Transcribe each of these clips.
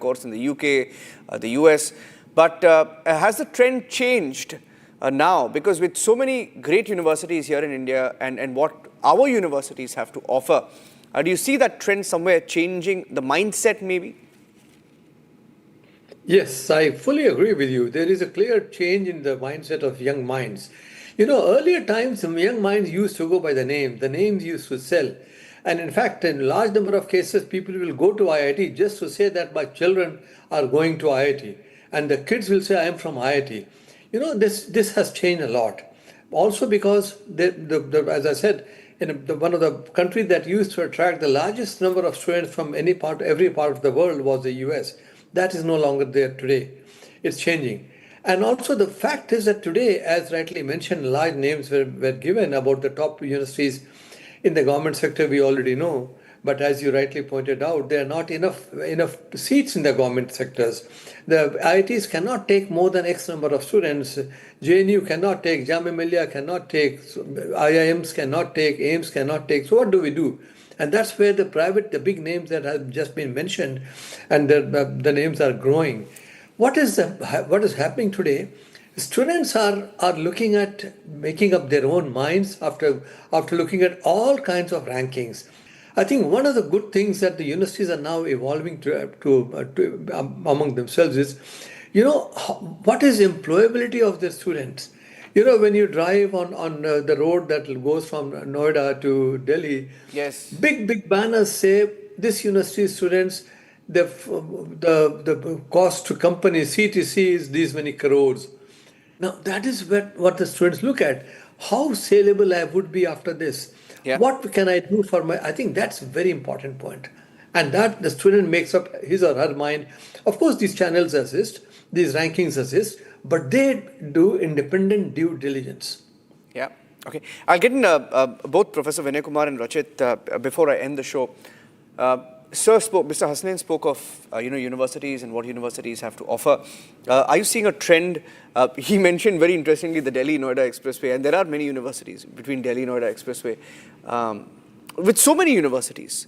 course, in the UK, the US. But has the trend changed now? Because with so many great universities here in India and what our universities have to offer, do you see that trend somewhere changing the mindset maybe? Yes, I fully agree with you. There is a clear change in the mindset of young minds. Earlier times, young minds used to go by the name. The names used to sell. And in fact, in a large number of cases, people will go to IIT just to say that my children are going to IIT. And the kids will say, I am from IIT. This has changed a lot. Also because, as I said, in one of the countries that used to attract the largest number of students from every part of the world was the US. That is no longer there today. It's changing. And also the fact is that today, as rightly mentioned, large names were given about the top universities in the government sector, we already know. But as you rightly pointed out, there are not enough seats in the government sectors. The IITs cannot take more than X number of students. JNU cannot take, Jamia Millia cannot take, IIMs cannot take, AIMS cannot take. So what do we do? And that's where the big names that have just been mentioned, and the names are growing. What is happening today? Students are looking at making up their own minds after looking at all kinds of rankings. I think one of the good things that the universities are now evolving to among themselves is, what is employability of their students? When you drive on the road that goes from Noida to Delhi, yes, big banners say this university students, the cost to company CTC is these many crores. Now that is what the students look at. How saleable I would be after this? Yeah. What can I do for I think that's a very important point. And that the student makes up his or her mind. Of course, these channels assist, these rankings assist, but they do independent due diligence. Yeah. Okay. I'll get in both Professor Vinay Kumar and Rachit before I end the show. Mr. Hasnain spoke of universities and what universities have to offer. Are you seeing a trend? He mentioned very interestingly the Delhi-Noida Expressway, and there are many universities between Delhi-Noida Expressway. With so many universities,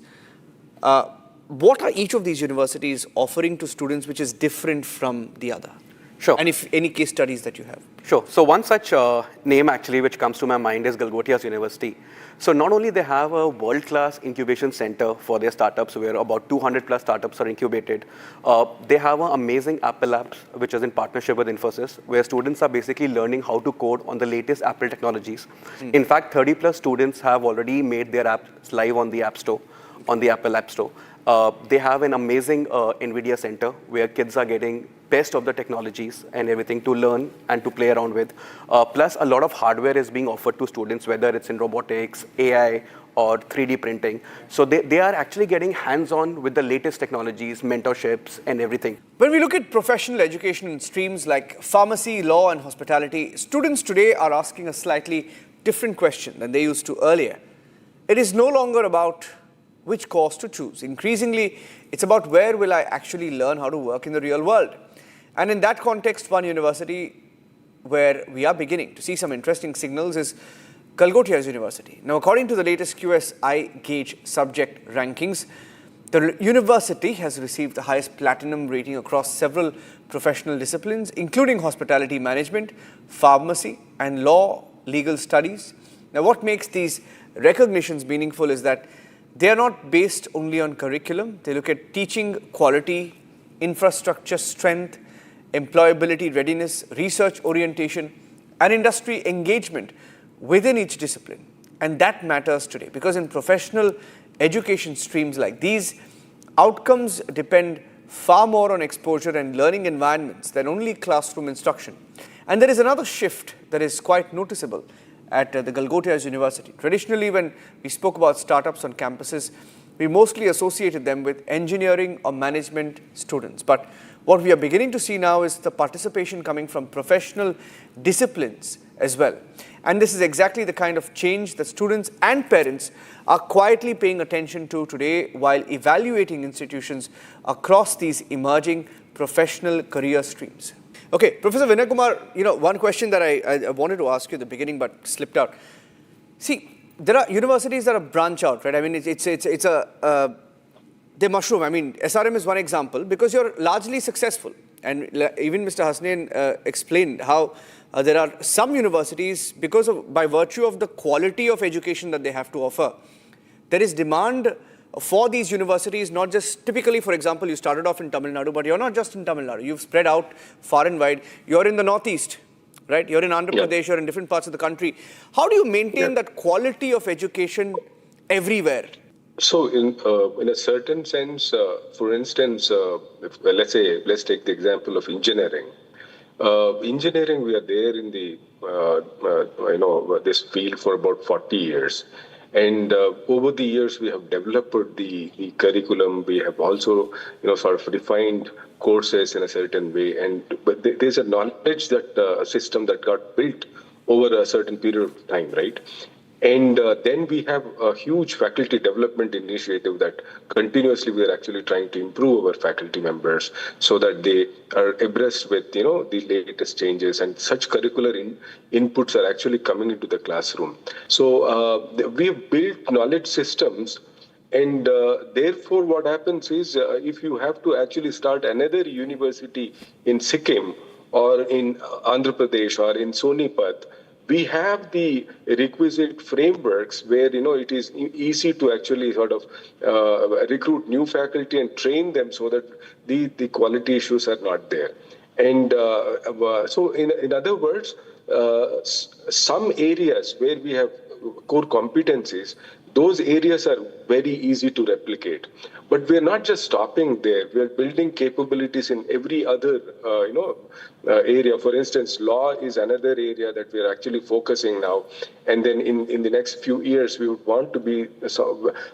what are each of these universities offering to students which is different from the other? Sure. And if any case studies that you have. Sure. So one such name actually which comes to my mind is Galgotias University. So not only they have a world-class incubation center for their startups where about 200 plus startups are incubated. They have an amazing Apple Labs which is in partnership with Infosys where students are basically learning how to code on the latest Apple technologies. In fact, 30 plus students have already made their apps live on the App Store, on the Apple App Store. They have an amazing NVIDIA center where kids are getting best of the technologies and everything to learn and to play around with. Plus, a lot of hardware is being offered to students, whether it's in robotics, AI, or 3D printing. So they are actually getting hands-on with the latest technologies, mentorships, and everything. When we look at professional education in streams like pharmacy, law, and hospitality, students today are asking a slightly different question than they used to earlier. It is no longer about which course to choose. Increasingly, it's about where will I actually learn how to work in the real world. And in that context, one university where we are beginning to see some interesting signals is Galgotias University. Now, according to the latest QSI Gauge subject rankings, the university has received the highest platinum rating across several professional disciplines, including hospitality management, pharmacy, and law, legal studies. Now, what makes these recognitions meaningful is that they are not based only on curriculum. They look at teaching quality, infrastructure strength, employability readiness, research orientation, and industry engagement within each discipline. And that matters today because in professional education streams like these, outcomes depend far more on exposure and learning environments than only classroom instruction. And there is another shift that is quite noticeable at the Galgotias University. Traditionally, when we spoke about startups on campuses, we mostly associated them with engineering or management students. But what we are beginning to see now is the participation coming from professional disciplines as well. And this is exactly the kind of change that students and parents are quietly paying attention to today while evaluating institutions across these emerging professional career streams. Okay, Professor Vinay Kumar, one question that I wanted to ask you at the beginning but slipped out. See, there are universities that are branch out, right? I mean, it's they mushroom. I mean, SRM is one example because you're largely successful. And even Mr. Hasnain explained how there are some universities, by virtue of the quality of education that they have to offer, there is demand for these universities, not just typically, for example, you started off in Tamil Nadu, but you're not just in Tamil Nadu. You've spread out far and wide. You're in the Northeast, right? You're in Andhra Pradesh, you're in different parts of the country. How do you maintain that quality of education everywhere? So, in a certain sense, for instance, let's take the example of engineering. Engineering, we are there in the this field for about 40 years, and over the years we have developed the curriculum. We have also sort of refined courses in a certain way, but there's a knowledge that system that got built over a certain period of time, right? And then we have a huge faculty development initiative that continuously we are actually trying to improve our faculty members so that they are abreast with the latest changes, and such curricular inputs are actually coming into the classroom. So we have built knowledge systems, and therefore what happens is if you have to actually start another university in Sikkim or in Andhra Pradesh or in Sonipat, we have the requisite frameworks where it is easy to actually sort of recruit new faculty and train them so that the quality issues are not there. And so in other words, some areas where we have core competencies, those areas are very easy to replicate. But we're not just stopping there. We're building capabilities in every other, area. For instance, law is another area that we're actually focusing now. And then in the next few years, we would want to be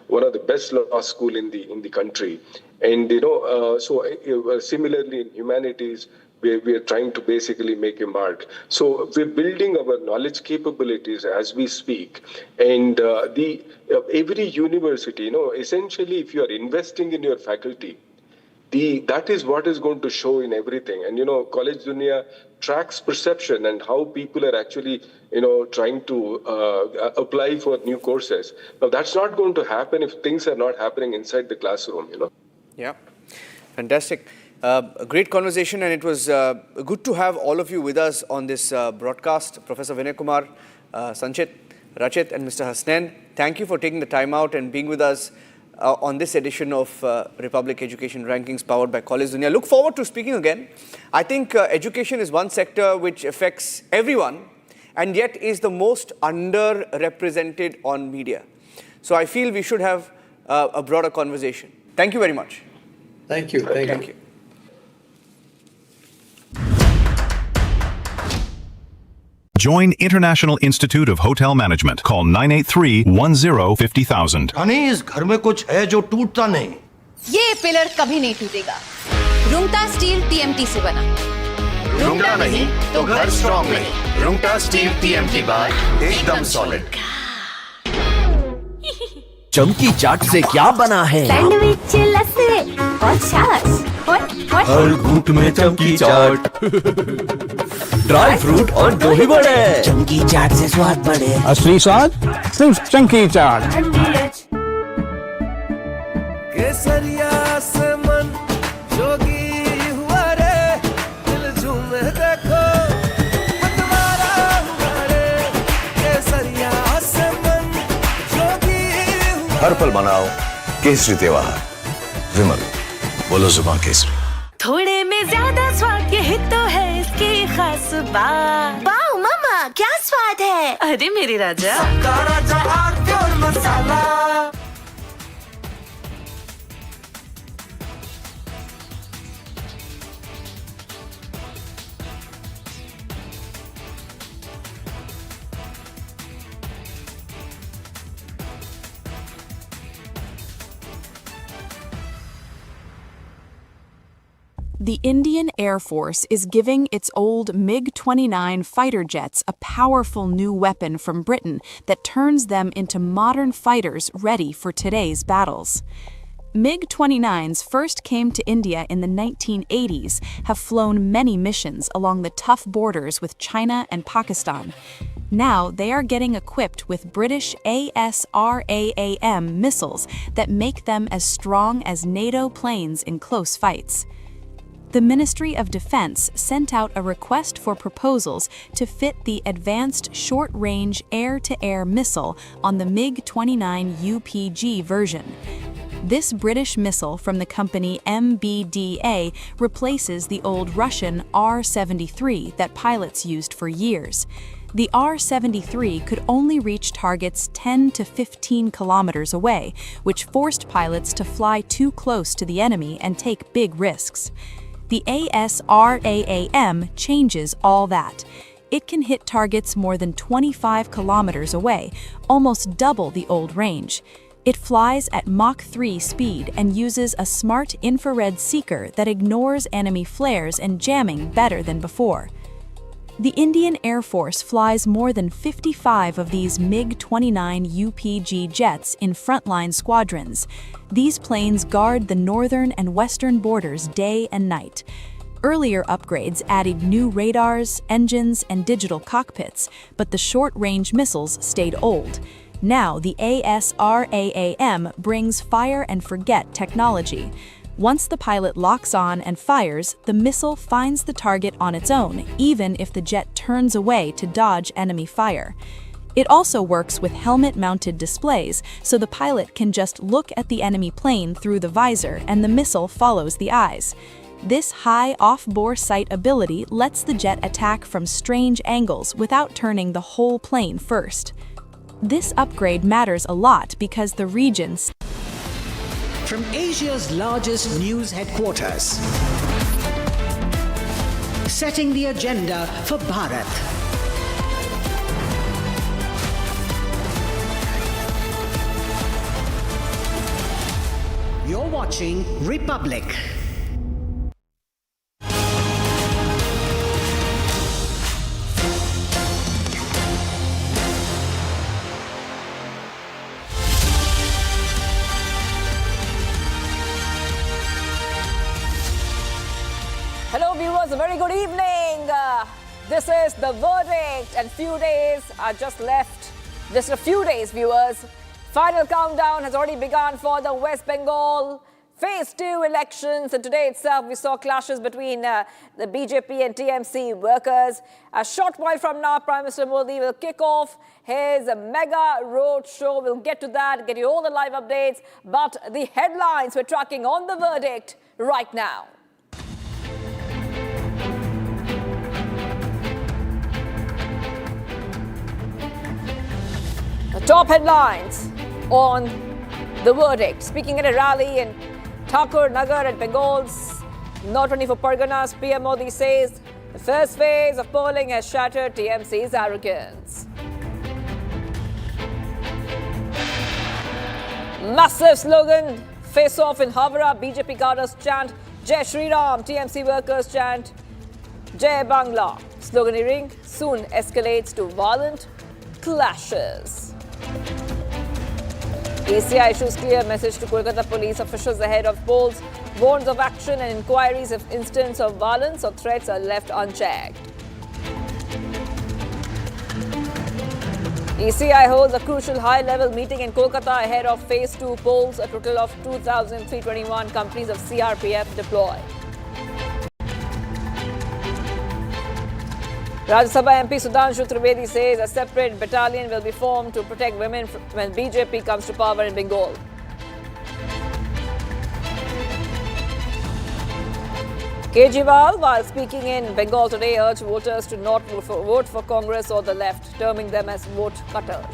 one of the best law school in the country. And, similarly in humanities, we are trying to basically make a mark. So we're building our knowledge capabilities as we speak. And every university, essentially if you are investing in your faculty, that is what is going to show in everything. And, College Dunia tracks perception and how people are actually, trying to apply for new courses. Now, that's not going to happen if things are not happening inside the classroom, Yeah, fantastic. A great conversation, and it was good to have all of you with us on this broadcast. Professor Vinay Kumar, Sanchit, Rachit, and Mr. Hasnain, thank you for taking the time out and being with us on this edition of Republic Education Rankings powered by College Dunia. Look forward to speaking again. I think education is one sector which affects everyone and yet is the most underrepresented on media. So I feel we should have a broader conversation. Thank you very much. Thank you. Thank you. Join International Institute of Hotel Management. Call 983-10-50,000. अने इस घर में कुछ है जो टूटता नहीं। ये पिलर कभी नहीं टूटेगा। रुंगटा स्टील टीएमटी से बना। रुंगटा नहीं तो घर स्ट्रॉन्ग नहीं। रुंगटा स्टील टीएमटी बार एकदम सॉलिड। चमकी चाट से क्या बना है? सैंडविच लस्सी और छाछ और हर घूंट में चमकी चाट। ड्राई फ्रूट और दही बड़े। चमकी चाट से स्वाद बढ़े। असली स्वाद सिर्फ चमकी चाट। केसरिया से मन जोगी हुआ रे, दिल झूमे देखो मतवारा हुआ रे। केसरिया से मन जोगी हुआ। हर पल मनाओ केसरी त्योहार। विमल, बोलो जुबान केसरी। थोड़े में ज्यादा स्वाद, यही तो है इसकी खास बात। वाओ मामा, क्या स्वाद है? अरे मेरे राजा, सबका राजा आरती और मसाला। The Indian Air Force is giving its old MiG-29 fighter jets a powerful new weapon from Britain that turns them into modern fighters ready for today's battles. MiG-29s first came to India in the 1980s, have flown many missions along the tough borders with China and Pakistan. Now they are getting equipped with British ASRAAM missiles that make them as strong as NATO planes in close fights. The Ministry of Defense sent out a request for proposals to fit the Advanced Short-Range Air-to-Air Missile on the MiG-29 UPG version. This British missile from the company MBDA replaces the old Russian R-73 that pilots used for years. The R-73 could only reach targets 10 to 15 kilometers away, which forced pilots to fly too close to the enemy and take big risks. The ASRAAM changes all that. It can hit targets more than 25 kilometers away, almost double the old range. It flies at Mach 3 speed and uses a smart infrared seeker that ignores enemy flares and jamming better than before. The Indian Air Force flies more than 55 of these MiG-29 UPG jets in frontline squadrons. These planes guard the northern and western borders day and night. Earlier upgrades added new radars, engines, and digital cockpits, but the short-range missiles stayed old. Now the ASRAAM brings fire-and-forget technology. Once the pilot locks on and fires, the missile finds the target on its own, even if the jet turns away to dodge enemy fire. It also works with helmet-mounted displays, so the pilot can just look at the enemy plane through the visor and the missile follows the eyes. This high off-bore sight ability lets the jet attack from strange angles without turning the whole plane first. This upgrade matters a lot because the region From Asia's largest news headquarters, setting the agenda for Bharat. You're watching Republic. Hello viewers, a very good evening. This is the verdict and few days are just left. Just a few days, viewers. Final countdown has already begun for the West Bengal Phase 2 elections, and today itself we saw clashes between the BJP and TMC workers. A short while from now, Prime Minister Modi will kick off his mega road show. We'll get to that, get you all the live updates, but the headlines we're tracking on the verdict right now. The top headlines on the verdict. Speaking at a rally in Thakur Nagar at Bengal's North 24 Parganas, PM Modi says the first phase of polling has shattered TMC's arrogance. Massive slogan face-off in Havra. BJP cadres chant Jai Shri Ram. TMC workers chant Jai Bangla. Sloganeering soon escalates to violent clashes. ECI issues clear message to Kolkata police officials ahead of polls, warns of action and inquiries if incidents of violence or threats are left unchecked. ECI holds a crucial high-level meeting in Kolkata ahead of Phase 2 polls. A total of 2,321 companies of CRPF deploy. Rajya Sabha MP Sudhanshu Trivedi says a separate battalion will be formed to protect women when BJP comes to power in Bengal. Kejriwal, while speaking in Bengal today, urged voters to not vote for Congress or the left, terming them as vote cutters.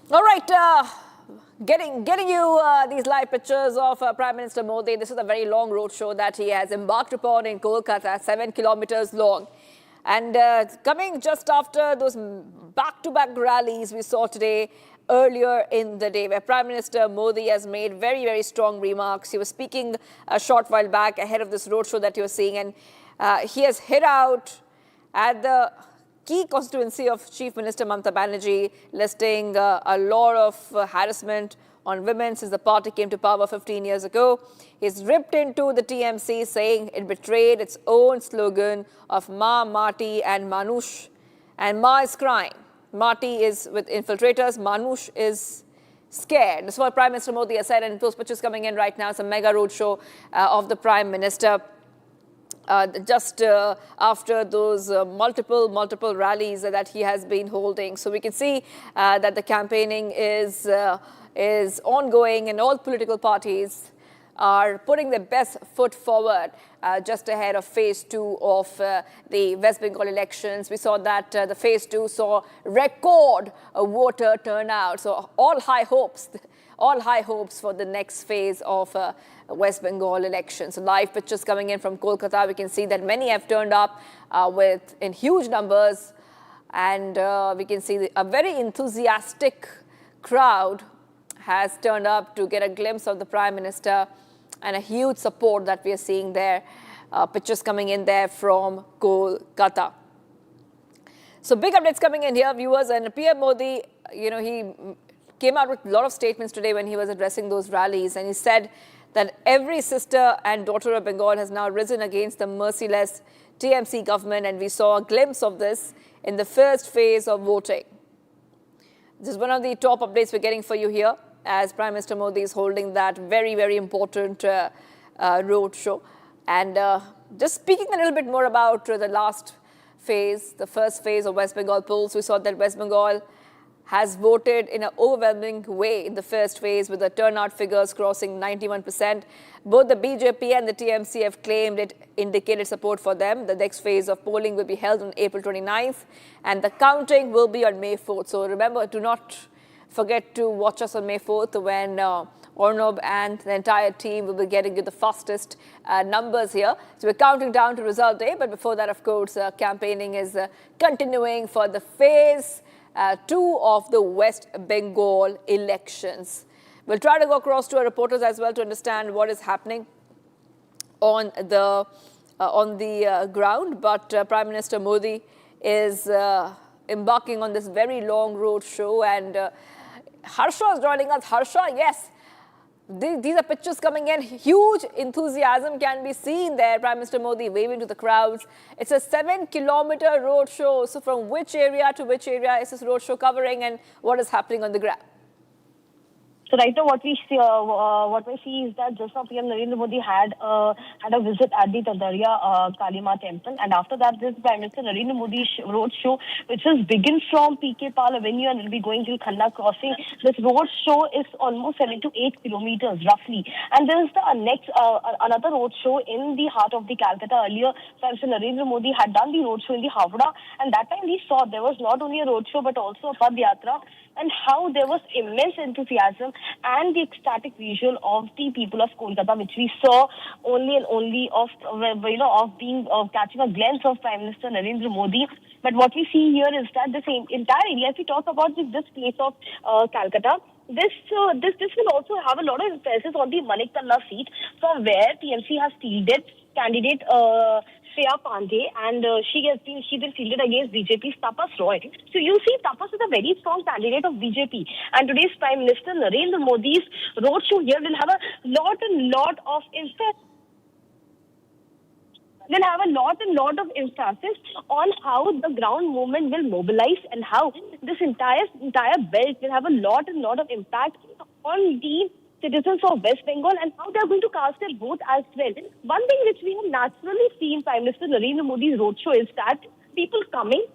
All right, getting you these live pictures of Prime Minister Modi. This is a very long road show that he has embarked upon in Kolkata, 7 kilometers long. And coming just after those back-to-back rallies we saw today earlier in the day, where Prime Minister Modi has made very, very strong remarks. He was speaking a short while back ahead of this roadshow that you're seeing, and he has hit out at the key constituency of Chief Minister Mamata Banerjee, listing a lot of harassment on women since the party came to power 15 years ago. He's ripped into the TMC, saying it betrayed its own slogan of Ma, Mati and Manush. And Ma is crying. Mati is with infiltrators. Manush is scared. This is what Prime Minister Modi has said, and those pictures coming in right now. It's a mega roadshow of the Prime Minister. Just after those multiple rallies that he has been holding. So we can see that the campaigning is ongoing, and all political parties are putting their best foot forward just ahead of phase 2 of the West Bengal elections. We saw that the phase 2 saw record voter turnout. So all high hopes for the next phase of West Bengal elections. So live pictures coming in from Kolkata. We can see that many have turned up in huge numbers, and we can see a very enthusiastic crowd has turned up to get a glimpse of the Prime Minister, and a huge support that we are seeing there. Pictures coming in there from Kolkata. So big updates coming in here, viewers, and PM Modi, he came out with a lot of statements today when he was addressing those rallies, and he said that every sister and daughter of Bengal has now risen against the merciless TMC government, and we saw a glimpse of this in the first phase of voting. This is one of the top updates we're getting for you here, as Prime Minister Modi is holding that very, very important roadshow. And just speaking a little bit more about the last phase, the first phase of West Bengal polls, we saw that West Bengal has voted in an overwhelming way in the first phase, with the turnout figures crossing 91%. Both the BJP and the TMC have claimed it indicated support for them. The next phase of polling will be held on April 29th, and the counting will be on May 4th. So remember, do not forget to watch us on May 4th, when Arnab and the entire team will be getting you the fastest numbers here. So we're counting down to result day, but before that, of course, campaigning is continuing for the phase 2 of the West Bengal elections. We'll try to go across to our reporters as well to understand what is happening on the ground. But Prime Minister Modi is embarking on this very long road show, and Harsha is joining us. Harsha, yes, these are pictures coming in. Huge enthusiasm can be seen there. Prime Minister Modi waving to the crowds. It's a 7-kilometer road show. So from which area to which area is this road show covering, and what is happening on the ground? So right now, what we see is that just now PM Narendra Modi had a visit at the Tadaria Kalima temple, and after that, this Prime Minister Narendra Modi road show, which will begin from PK Pal Avenue and will be going till Khanna Crossing. This road show is almost 7 to 8 kilometers roughly, and there is the next another road show in the heart of the Calcutta. Earlier, Prime Minister Narendra Modi had done the road show in the Howrah, and that time we saw there was not only a road show but also a Pad Yatra, and how there was immense enthusiasm and the ecstatic visual of the people of Kolkata, which we saw only of catching a glimpse of Prime Minister Narendra Modi. But what we see here is that this entire area, if we talk about this place of Calcutta, this will also have a lot of emphasis on the Maniktala seat, from where TMC has fielded candidate Shreya Pandey, and she been fielded against BJP's Tapas Roy. So you see, Tapas is a very strong candidate of BJP, and today's Prime Minister Narendra Modi's roadshow here will have a lot of emphasis. Will have a lot of emphasis on how the ground movement will mobilize, and how this entire belt will have a lot of impact on the citizens of West Bengal, and how they are going to cast their vote as well. One thing which we have naturally seen Prime Minister Narendra Modi's roadshow is that people coming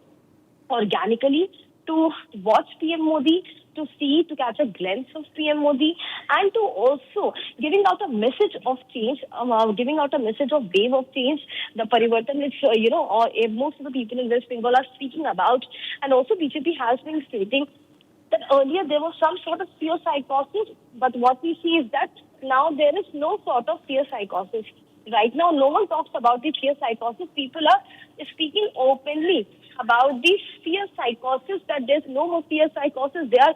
organically to watch PM Modi, to catch a glimpse of PM Modi, and to also giving out a message of change, giving out a message of wave of change, the Parivartan which, most of the people in West Bengal are speaking about. And also BJP has been stating that earlier there was some sort of fear psychosis, but what we see is that now there is no sort of fear psychosis. Right now, no one talks about the fear psychosis. People are speaking openly about the fear psychosis, that there's no more fear psychosis. They are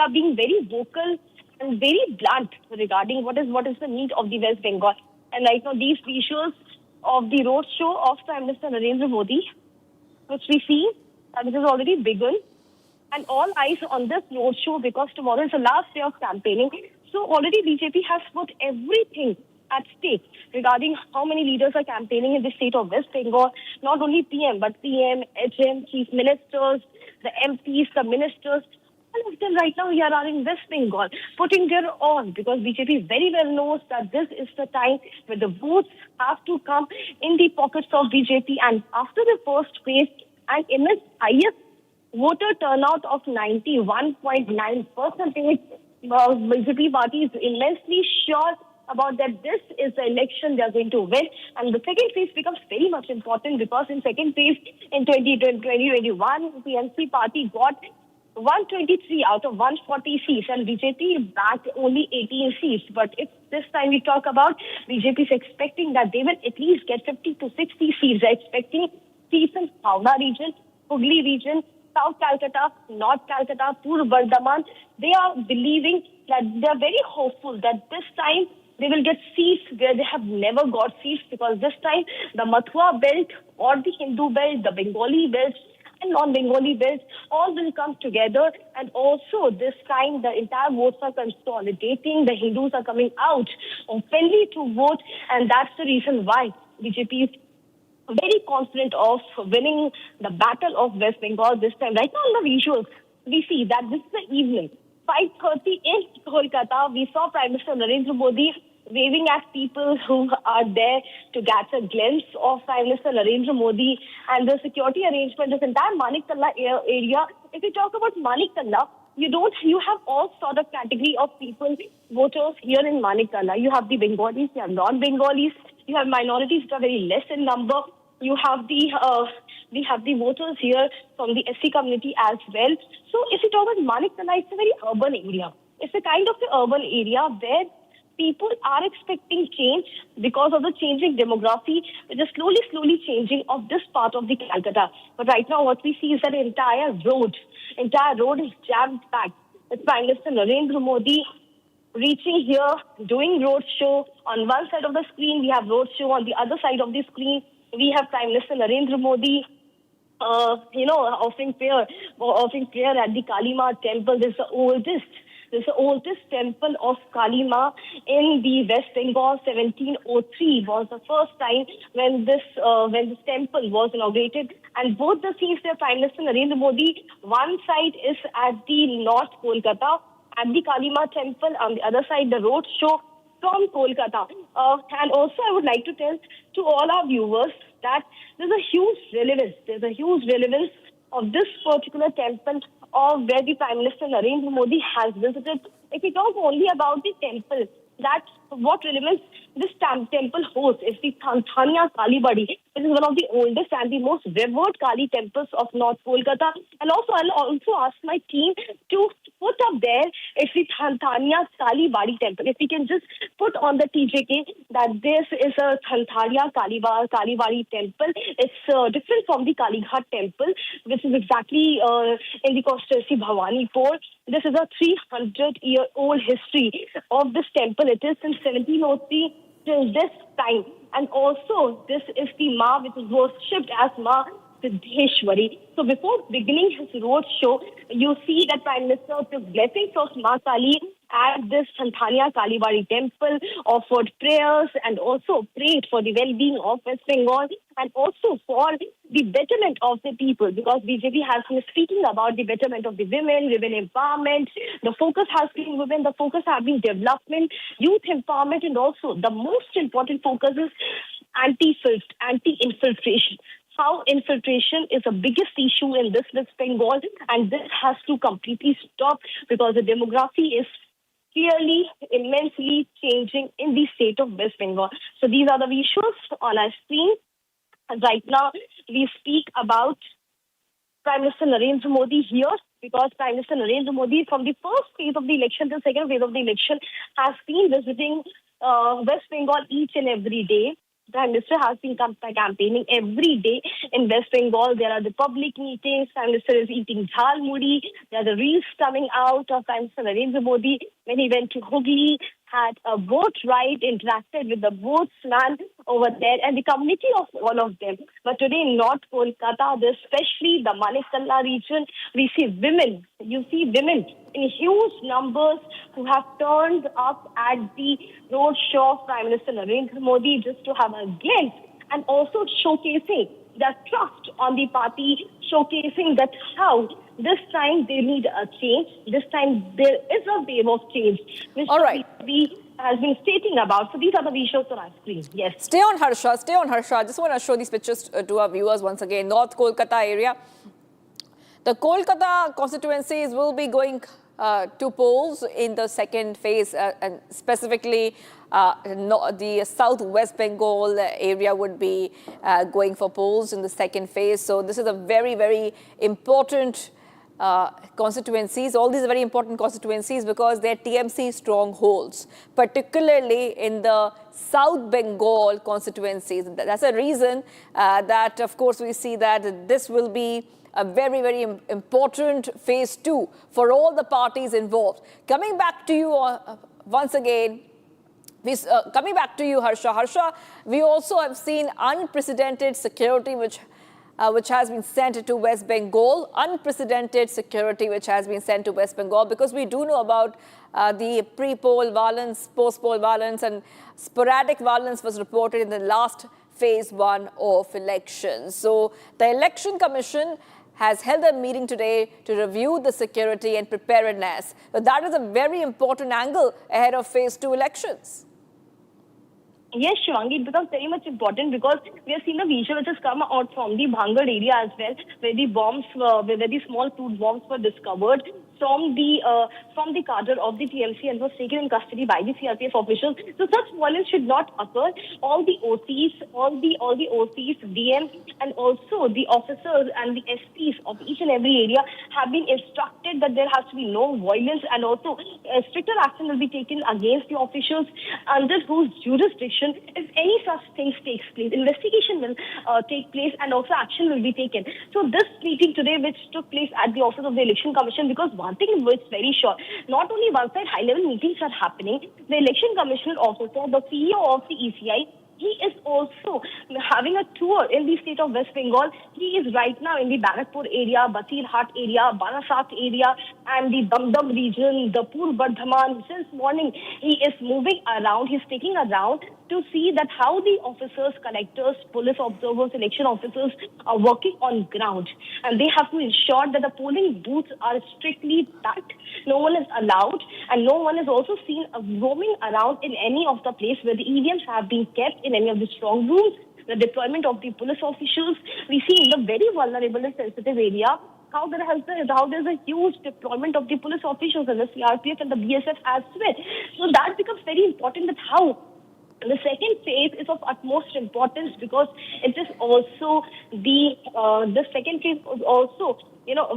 being very vocal and very blunt regarding what is the need of the West Bengal. And right now, these visuals of the roadshow of Prime Minister Narendra Modi, which we see that it has already begun, and all eyes on this roadshow because tomorrow is the last day of campaigning. So already BJP has put everything at stake regarding how many leaders are campaigning in the state of West Bengal. Not only PM, but PM, HM, chief ministers, the MPs, the ministers. All of them right now here are in West Bengal, putting their all, because BJP very well knows that this is the time where the votes have to come in the pockets of BJP. And after the first phase, and in its highest voter turnout of 91.9%, BJP party is immensely sure about that this is the election they are going to win. And the second phase becomes very much important because in second phase in 2021, the NC party got 123 out of 140 seats and BJP backed only 18 seats. But if this time we talk about, BJP is expecting that they will at least get 50 to 60 seats. They're expecting seats in Howrah region, Hooghly region, South Calcutta, North Calcutta, Purv Bardhaman. They are believing that they are very hopeful that this time they will get seats where they have never got seats, because this time the Mathura belt or the Hindu belt, the Bengali belt and non-Bengali belts all will come together. And also this time the entire votes are consolidating. The Hindus are coming out openly to vote, and that's the reason why BJP is very confident of winning the battle of West Bengal this time. Right now on the visuals, we see that this is the evening, 5:30 in Kolkata. We saw Prime Minister Narendra Modi waving at people who are there to get a glimpse of Prime Minister Narendra Modi, and the security arrangement, this entire Maniktala area. If you talk about Maniktala, you have all sort of category of people, voters here in Maniktala. You have the Bengalis, you have non-Bengalis, you have minorities that are very less in number. You have we have the voters here from the SC community as well. So if you talk about Maniktala, it's a very urban area. It's a kind of an urban area where people are expecting change because of the changing demography, which is slowly changing of this part of the Calcutta. But right now what we see is that the entire road is jam-packed. It's Prime Minister Narendra Modi reaching here, doing roadshow. On one side of the screen, we have roadshow. On the other side of the screen, we have Prime Minister Narendra Modi, offering prayer at the Kali Ma temple. This is the oldest temple of Kali Ma in the West Bengal. 1703 was the first time when this temple was inaugurated. And both the scenes where Prime Minister Narendra Modi, one side is at the North Kolkata, at the Kali Ma temple, on the other side the road show from Kolkata. And also I would like to tell to all our viewers that there's a huge relevance of this particular temple of where the Prime Minister Narendra Modi has visited. If we talk only about the temple, that what relevance this temple hosts is the Thanthania Kali Badi, which is one of the oldest and the most revered Kali temples of North Kolkata. And also, I'll also ask my team to put up there is the Thanthania Kali Badi temple. If we can just put on the TJK that this is a Thanthania Kali Badi temple. It's different from the Kalighat temple, which is exactly in the constituency Bhawanipur. This is a 300-year-old history of this temple. It is since 1703 till this time. And also, this is the Ma, which is worshipped as Ma Siddheshwari. So before beginning his road show, you see that Prime Minister took blessings of Ma Kali at this Thanthania Kali Badi temple, offered prayers and also prayed for the well-being of West Bengal and also for the betterment of the people, because BJP has been speaking about the betterment of the women empowerment. The focus has been women, the focus has been development, youth empowerment, and also the most important focus is anti-infiltration. How infiltration is the biggest issue in this West Bengal, and this has to completely stop because the demography is clearly immensely changing in the state of West Bengal. So these are the visuals on our screen. And right now, we speak about Prime Minister Narendra Modi here, because Prime Minister Narendra Modi, from the first phase of the election to the second phase of the election, has been visiting West Bengal each and every day. Prime Minister has been campaigning every day in West Bengal. There are the public meetings. Prime Minister is eating jhal mudi. There are the reels coming out of Prime Minister Narendra Modi when he went to Hooghly, had a boat ride, interacted with the boatsman over there and the community of all of them. But today in North Kolkata, especially the Manikalla region, we see women. You see women in huge numbers who have turned up at the roadshow of Prime Minister Narendra Modi just to have a glimpse and also showcasing their trust on the party, showcasing that how this time they need a change. This time there is a wave of change, which Modi has been stating about. So these are the visuals on our screen. Yes. Stay on, Harsha. Stay on, Harsha. I just want to show these pictures to our viewers once again. North Kolkata area. The Kolkata constituencies will be going to polls in the second phase, and specifically the South West Bengal area would be going for polls in the second phase. So this is a very, very important constituencies. All these are very important constituencies because they're TMC strongholds, particularly in the South Bengal constituencies. That's a reason that, of course, we see that this will be a very, very important phase 2 for all the parties involved. Coming back to you once again, coming back to you, Harsha. Harsha, we also have seen unprecedented security which has been sent to West Bengal. Unprecedented security which has been sent to West Bengal, because we do know about the pre-poll violence, post-poll violence, and sporadic violence was reported in the last phase 1 of elections. So the Election Commission has held a meeting today to review the security and preparedness. So that is a very important angle ahead of phase 2 elections. Yes, Shivangi, it becomes very much important because we have seen a visual which has come out from the Bhangar area as well, where the bombs, where the small crude bombs were discovered from the cadre of the TMC and was taken in custody by the CRPF officials. So such violence should not occur. All the OCs, DM, and also the officers and the SPs of each and every area have been instructed that there has to be no violence, and also stricter action will be taken against the officials under whose jurisdiction if any such things takes place. Investigation will take place and also action will be taken. So this meeting today, which took place at the office of the Election Commission, because one thing is very sure, not only one side high-level meetings are happening, the Election Commissioner officer, the CEO of the ECI, he is also having a tour in the state of West Bengal. He is right now in the Barakpur area, Basirhat area, Banasat area, and the Damdam region, the Pur Bardhaman. Since morning, he is moving around. He's taking around to see that how the officers, collectors, police observers, election officers are working on ground. And they have to ensure that the polling booths are strictly packed. No one is allowed, and no one is also seen roaming around in any of the place where the EVMs have been kept, in any of the strong rooms. The deployment of the police officials, we see in the very vulnerable and sensitive area how there's a huge deployment of the police officials and the CRPF and the BSF as well. So that becomes very important, that how the second phase is of utmost importance, because it is also the second phase is also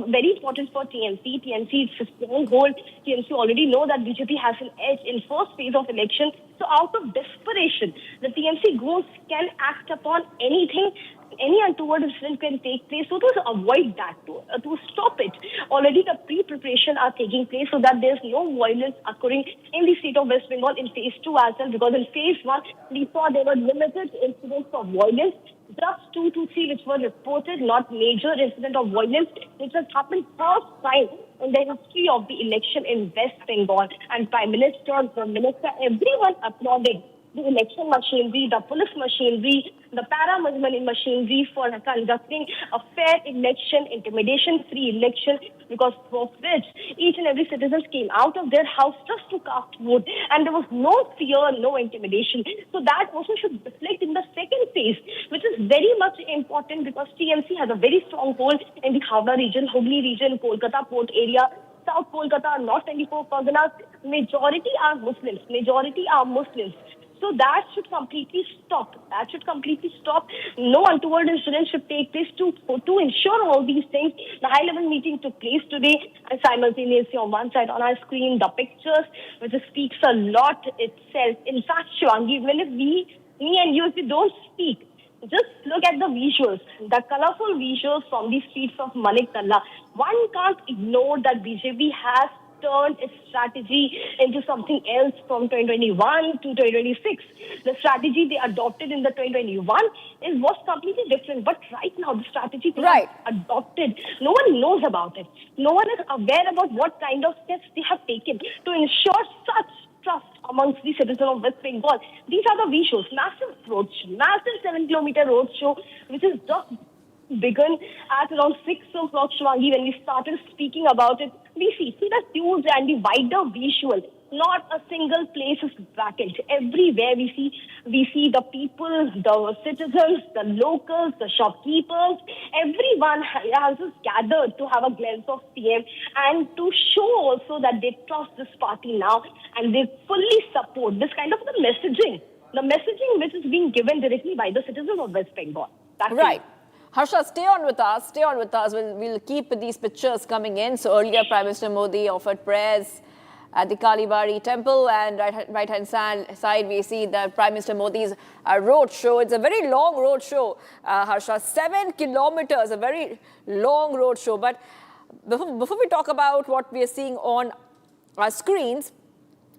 very important for TMC. TMC is a stronghold. TMC already know that BJP has an edge in first phase of election. So out of desperation, the TMC groups can act upon anything. Any untoward incident can take place. So to avoid that, to stop it, already the pre-preparation are taking place so that there's no violence occurring in the state of West Bengal in phase 2 as well. Because in phase 1, we saw there were limited incidents of violence. Just 2 to 3 which were reported, not major incident of violence, which has happened first time in the history of the election in West Bengal. And Prime Minister, the Minister, everyone applauding the election machinery, the police machinery, the paramilitary machinery for conducting a fair election, intimidation-free election, because for which each and every citizen came out of their house just to cast vote, and there was no fear, no intimidation. So that also should reflect in the second phase, which is very much important because TMC has a very strong hold in the Howrah region, Hooghly region, Kolkata port area, South Kolkata, North 24 Parganas. Majority are Muslims. So that should completely stop. No untoward incidents should take place to ensure all these things. The high-level meeting took place today, and simultaneously on one side on our screen, the pictures, which speaks a lot itself. In fact, Shivangi, even if we me and you, if we don't speak, just look at the visuals, the colorful visuals from the streets of Maniktala. One can't ignore that BJP has turned its strategy into something else from 2021 to 2026. The strategy they adopted in the 2021 was completely different. But right now, the strategy they have adopted, no one knows about it. No one is aware about what kind of steps they have taken to ensure such trust amongst the citizens of West Bengal. These are the visuals. Massive roadshow, massive 7-kilometer roadshow, which is just begun at around 6 o'clock, Shwangi, when we started speaking about it. We see the huge and the wider visual. Not a single place is vacant. Everywhere we see the people, the citizens, the locals, the shopkeepers. Everyone has just gathered to have a glimpse of PM and to show also that they trust this party now and they fully support this kind of the messaging which is being given directly by the citizens of West Bengal. That's right. Harsha, stay on with us. We'll keep these pictures coming in. So earlier, Prime Minister Modi offered prayers at the Kalibari temple, and right-hand side we see the Prime Minister Modi's road show. It's a very long road show, Harsha, 7 kilometers, a very long road show. But before we talk about what we are seeing on our screens,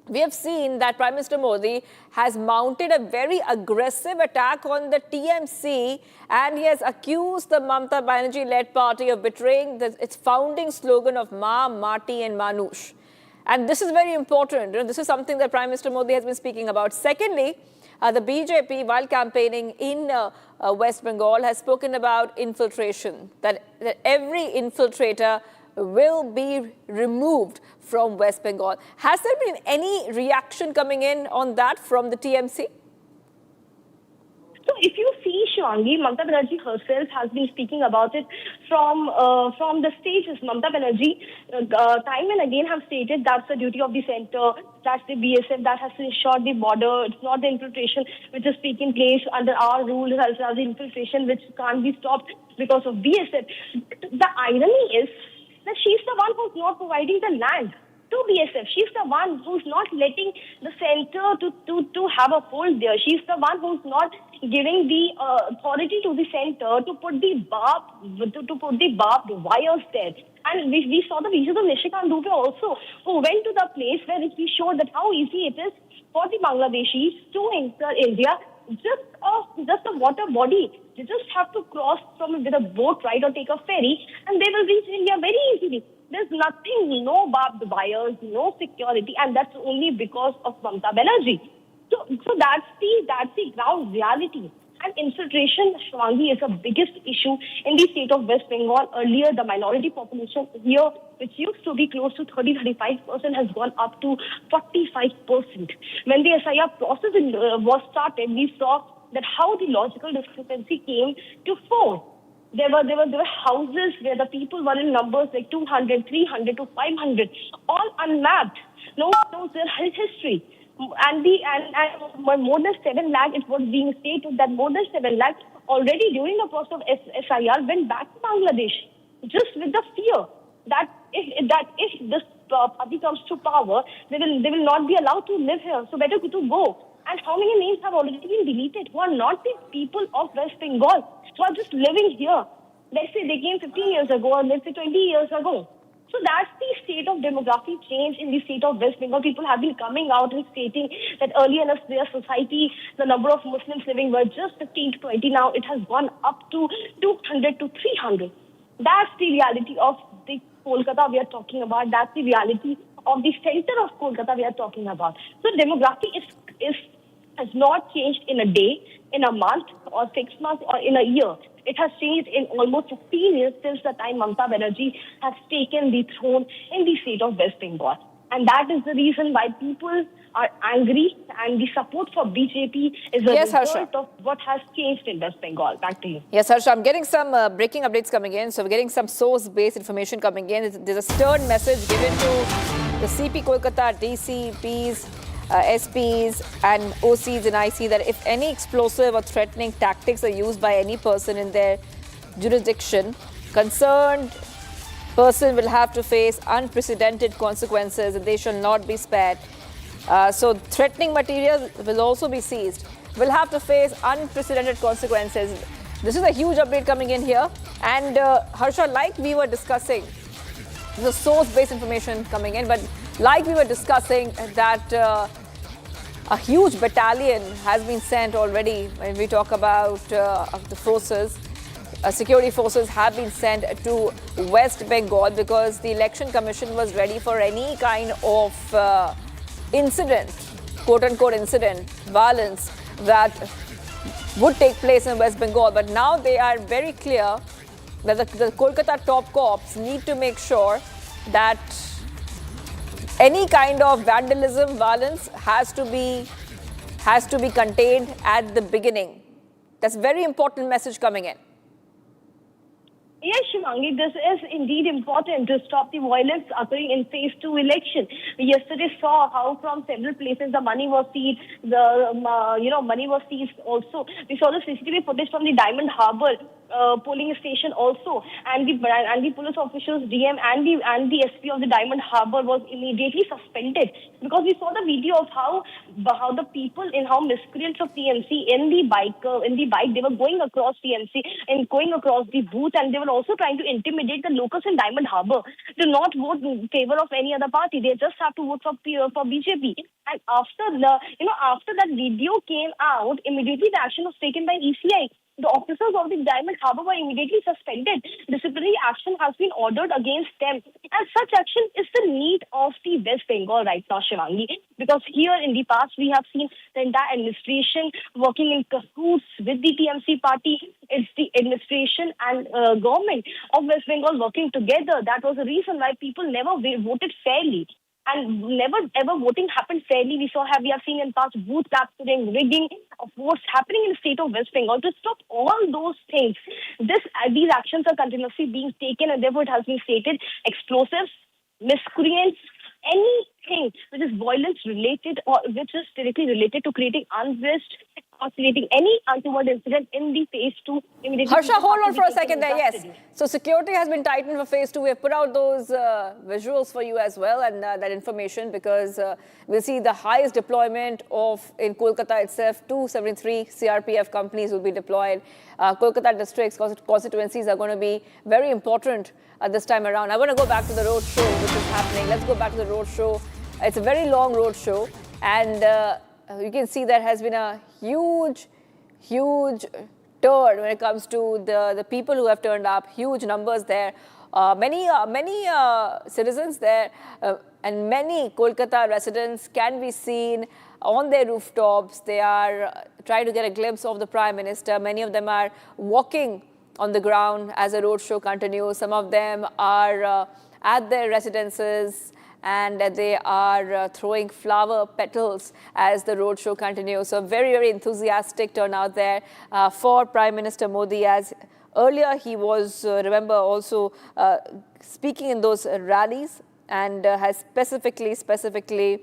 we have seen that Prime Minister Modi has mounted a very aggressive attack on the TMC, and he has accused the Mamata Banerjee-led party of betraying its founding slogan of Ma, Mati and Manush. And this is very important. This is something that Prime Minister Modi has been speaking about. Secondly, the BJP, while campaigning in West Bengal, has spoken about infiltration, that every infiltrator will be removed from West Bengal. Has there been any reaction coming in on that from the TMC? So if you see, Shwangi, Mamata Banerjee herself has been speaking about it from the stages. Mamata Banerjee time and again have stated that's the duty of the centre, that's the BSF that has to ensure the border. It's not the infiltration which is taking place under our rules as the infiltration which can't be stopped because of BSF. The irony is that she's the one who's not providing the land to BSF. She's the one who's not letting the centre to have a hold there. She's the one who's not giving the authority to the centre to put the barbed wires there. And we saw the videos of Nishikant Dubey also, who went to the place where he showed that how easy it is for the Bangladeshis to enter India. Just a water body. They just have to cross with a boat ride or take a ferry, and they will reach India very easily. There's nothing, no barbed wires, no security, and that's only because of Mamata Banerjee. So that's the ground reality. And infiltration, Shwangi, is the biggest issue in the state of West Bengal. Earlier, the minority population here, which used to be close to 30-35%, has gone up to 45%. When the SIR process was started, we saw that how the logical discrepancy came to 4. There were houses where the people were in numbers like 200, 300 to 500, all unmapped. No one knows their history. And more than 7 lakh, it was being stated that more than 7 lakh already during the process of SIR went back to Bangladesh, just with the fear that if this party comes to power, they will not be allowed to live here. So better to go. And how many names have already been deleted who are not the people of West Bengal, who are just living here? Let's say they came 15 years ago or let's say 20 years ago. So that's the state of demographic change in the state of West Bengal. People have been coming out and stating that earlier in their society, the number of Muslims living were just 15 to 20. Now it has gone up to 200 to 300. That's the reality of the Kolkata we are talking about. That's the reality of the center of Kolkata we are talking about. So demography has not changed in a day, in a month, or 6 months, or in a year. It has changed in almost 15 years since the time Mamata Banerjee has taken the throne in the state of West Bengal. And that is the reason why people are angry, and the support for BJP is a result of what has changed in West Bengal. Back to you. Yes, Harsha, I'm getting some breaking updates coming in. So we're getting some source-based information coming in. There's a stern message given to the CP Kolkata, DCPs, SPs and OCs in IC that if any explosive or threatening tactics are used by any person in their jurisdiction, concerned person will have to face unprecedented consequences and they shall not be spared. So threatening material will also be seized. Will have to face unprecedented consequences. This is a huge update coming in here. And Harsha, like we were discussing, the source-based information coming in, but like we were discussing that a huge battalion has been sent already. When we talk about the forces, security forces have been sent to West Bengal because the Election Commission was ready for any kind of incident, quote-unquote incident, violence that would take place in West Bengal. But now they are very clear that the Kolkata top cops need to make sure that any kind of vandalism, violence has to be contained at the beginning. That's a very important message coming in. Yes, Shivangi, this is indeed important to stop the violence occurring in phase 2 election. We yesterday saw how from several places the money was seized. Money was seized also. We saw the CCTV footage from the Diamond Harbour polling station also, and the police officials, DM and the SP of the Diamond Harbour was immediately suspended because we saw the video of how miscreants of TMC in the bike they were going across TMC and going across the booth, and they were also trying to intimidate the locals in Diamond Harbour to not vote in favor of any other party. They just have to vote for BJP. And after that video came out, immediately the action was taken by ECI. The officers of the Diamond Harbour were immediately suspended. Disciplinary action has been ordered against them. And such action is the need of the West Bengal right now, Shivangi. Because here in the past, we have seen the entire administration working in cahoots with the TMC party. It's the administration and government of West Bengal working together. That was the reason why people never voted fairly. And never ever voting happened fairly. We have seen in past booth capturing, rigging of votes happening in the state of West Bengal. To stop all those things, these actions are continuously being taken, and therefore it has been stated: explosives, miscreants, anything which is violence related or which is directly related to creating unrest or creating any untoward incident in the phase 2. Harsha, hold on for a second there. Yes. So security has been tightened for phase 2. We have put out those visuals for you as well, and that information, because we'll see the highest deployment in Kolkata itself. 273 CRPF companies will be deployed. Kolkata districts, constituencies are going to be very important this time around. I want to go back to the road show which is happening. Let's go back to the road show. It's a very long road show, and you can see there has been a huge turn when it comes to the people who have turned up. Huge numbers there. Many citizens there and many Kolkata residents can be seen on their rooftops. They are trying to get a glimpse of the Prime Minister. Many of them are walking on the ground as the road show continues. Some of them are at their residences, and they are throwing flower petals as the roadshow continues. So very, very enthusiastic turnout there for Prime Minister Modi, as earlier he was, remember, also speaking in those rallies, and has specifically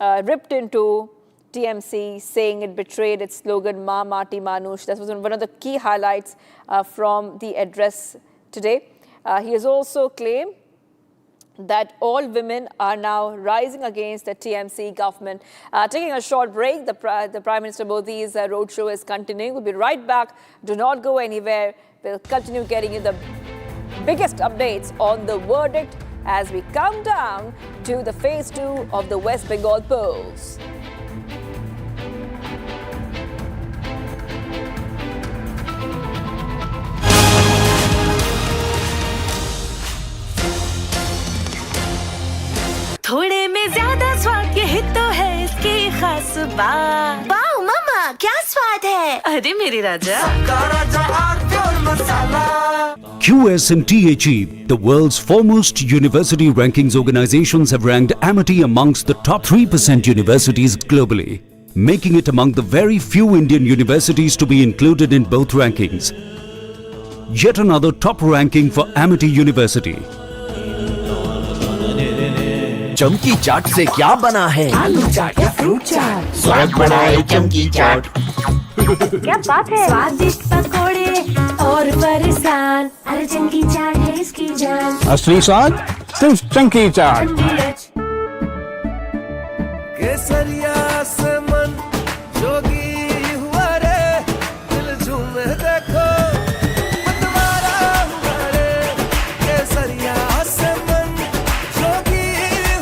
ripped into TMC, saying it betrayed its slogan, Ma Mati Manush. That was one of the key highlights from the address today. He has also claimed that all women are now rising against the TMC government. Taking a short break, the Prime Minister Modi's roadshow is continuing. We'll be right back. Do not go anywhere. We'll continue getting you the biggest updates on the verdict as we come down to the phase 2 of the West Bengal polls. थोड़े में ज्यादा स्वाद यही तो है इसकी खास बात। वाओ मामा, क्या स्वाद है? अरे मेरे राजा, सबका राजा और मसाला। QS and THE, the world's foremost university rankings organizations, have ranked Amity amongst the top 3% universities globally, making it among the very few Indian universities to be included in both rankings. Yet another top ranking for Amity University. चमकी चाट से क्या बना है? आलू चाट या fruit चाट, स्वाद बनाए चमकी चाट। क्या बात है? स्वादिष्ट पकोड़े और परेशान, अरे चमकी चाट है इसकी जान। असली स्वाद सिर्फ चमकी चाट। केसरिया से मन जोगी हुआ रे दिल झूमे देखो मतवारा हुआ रे केसरिया से मन जोगी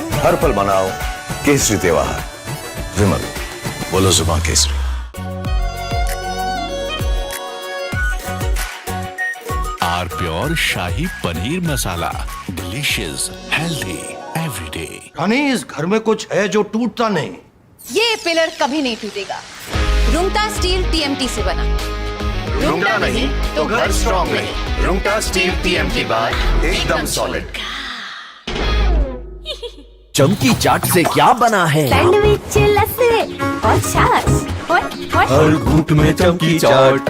हुआ हर पल मनाओ केसरी त्योहार। विमल, बोलो जुबान केसरी। R pure shahi paneer masala, delicious, healthy everyday. Rani, इस घर में कुछ है जो टूटता नहीं। ये पिलर कभी नहीं टूटेगा। रुंगटा स्टील टीएमटी से बना। रुंगटा नहीं तो घर स्ट्रॉन्ग नहीं। रुंगटा स्टील टीएमटी बार एकदम सॉलिड। चमकी चाट से क्या बना है? सैंडविच, लस्सी और छाछ और हर घूंट में चमकी चाट।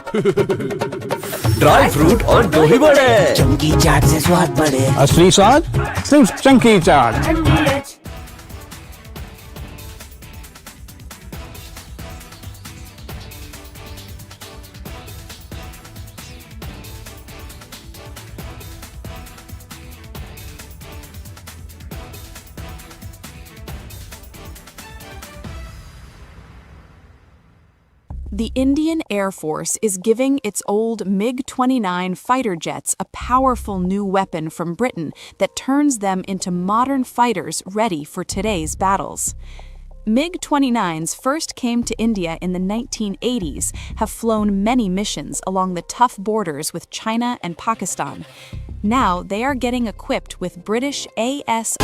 ड्राई फ्रूट और दही बड़े। चमकी चाट से स्वाद बढ़े। असली स्वाद सिर्फ चंकी चाट। The Indian Air Force is giving its old MiG-29 fighter jets a powerful new weapon from Britain that turns them into modern fighters ready for today's battles. MiG-29s first came to India in the 1980s, have flown many missions along the tough borders with China and Pakistan. Now they are getting equipped with British AS.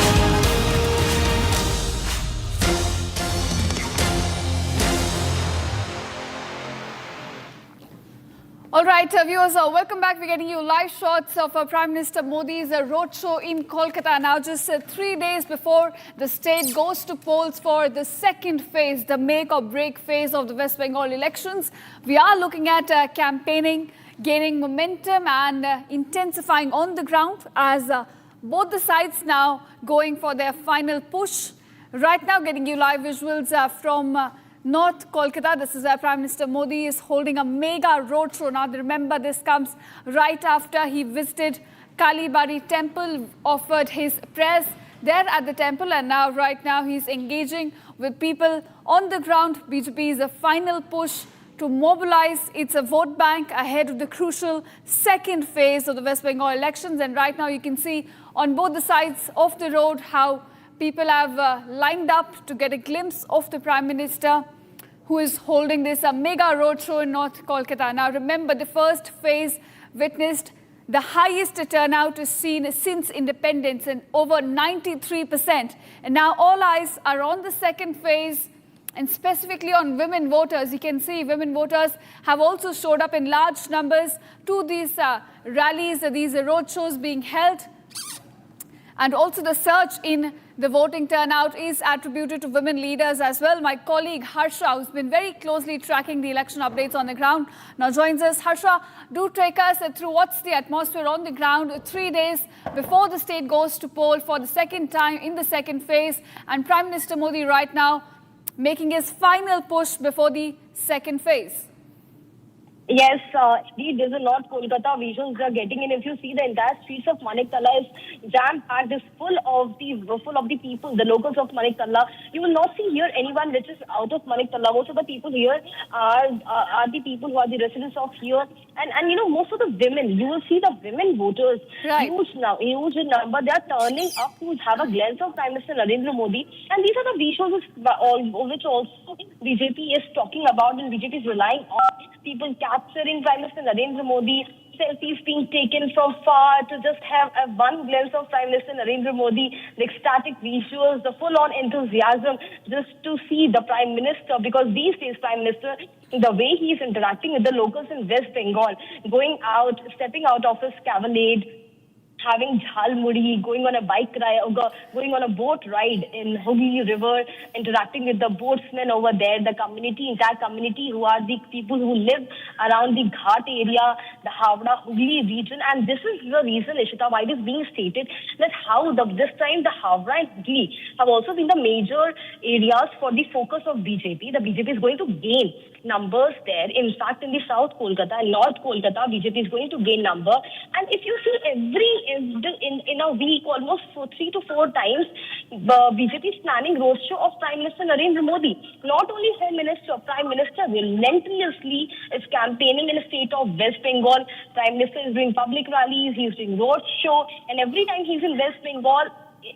All right, viewers, welcome back. We're getting you live shots of Prime Minister Modi's roadshow in Kolkata. Now, just 3 days before the state goes to polls for the second phase, the make or break phase of the West Bengal elections, we are looking at campaigning, gaining momentum and intensifying on the ground as both the sides now going for their final push. Right now, getting you live visuals from North Kolkata. This is where Prime Minister Modi is holding a mega roadshow. Now, remember, this comes right after he visited Kalibari temple, offered his prayers there at the temple, and now, right now, he's engaging with people on the ground. BJP is a final push to mobilize its vote bank ahead of the crucial second phase of the West Bengal elections. And right now, you can see on both the sides of the road how people have lined up to get a glimpse of the Prime Minister, who is holding this mega roadshow in North Kolkata. Now, remember, the first phase witnessed the highest turnout is seen since independence, and over 93%. And now all eyes are on the second phase, and specifically on women voters. You can see women voters have also showed up in large numbers to these rallies, these roadshows being held. And also the surge in the voting turnout is attributed to women leaders as well. My colleague Harsha, who's been very closely tracking the election updates on the ground, now joins us. Harsha, do take us through what's the atmosphere on the ground 3 days before the state goes to poll for the second time in the second phase, and Prime Minister Modi right now making his final push before the second phase. Yes, indeed, there's a North Kolkata visuals are getting in. If you see, the entire streets of Maniktala is jam-packed, is full of the people, the locals of Maniktala. You will not see here anyone which is out of Maniktala. Most of the people here are the people who are the residents of here. And you know, most of the women, you will see the women voters, huge number, they are turning up to have a glance of Prime Minister Narendra Modi. And these are the visuals which also BJP is talking about, and BJP is relying on people capturing Prime Minister Narendra Modi, selfies being taken from far to just have one glimpse of Prime Minister Narendra Modi, the ecstatic visuals, the full-on enthusiasm just to see the Prime Minister, because these days Prime Minister, the way he is interacting with the locals in West Bengal, going out, stepping out of his cavalcade, having jhalmuri, going on a bike ride, going on a boat ride in Hooghly River, interacting with the boatsmen over there, the community, entire community who are the people who live around the Ghat area, the Howrah-Hooghly region. And this is the reason, Ishita, why it is being stated that this time the Howrah and Hooghly have also been the major areas for the focus of BJP. The BJP is going to gain numbers there. In fact, in the South Kolkata and North Kolkata, BJP is going to gain number. And if you see in a week, almost 3 to 4 times, BJP is planning roadshow of Prime Minister Narendra Modi. Not only Home Minister, Prime Minister relentlessly is campaigning in the state of West Bengal. Prime Minister is doing public rallies, he's doing roadshow, and every time he's in West Bengal,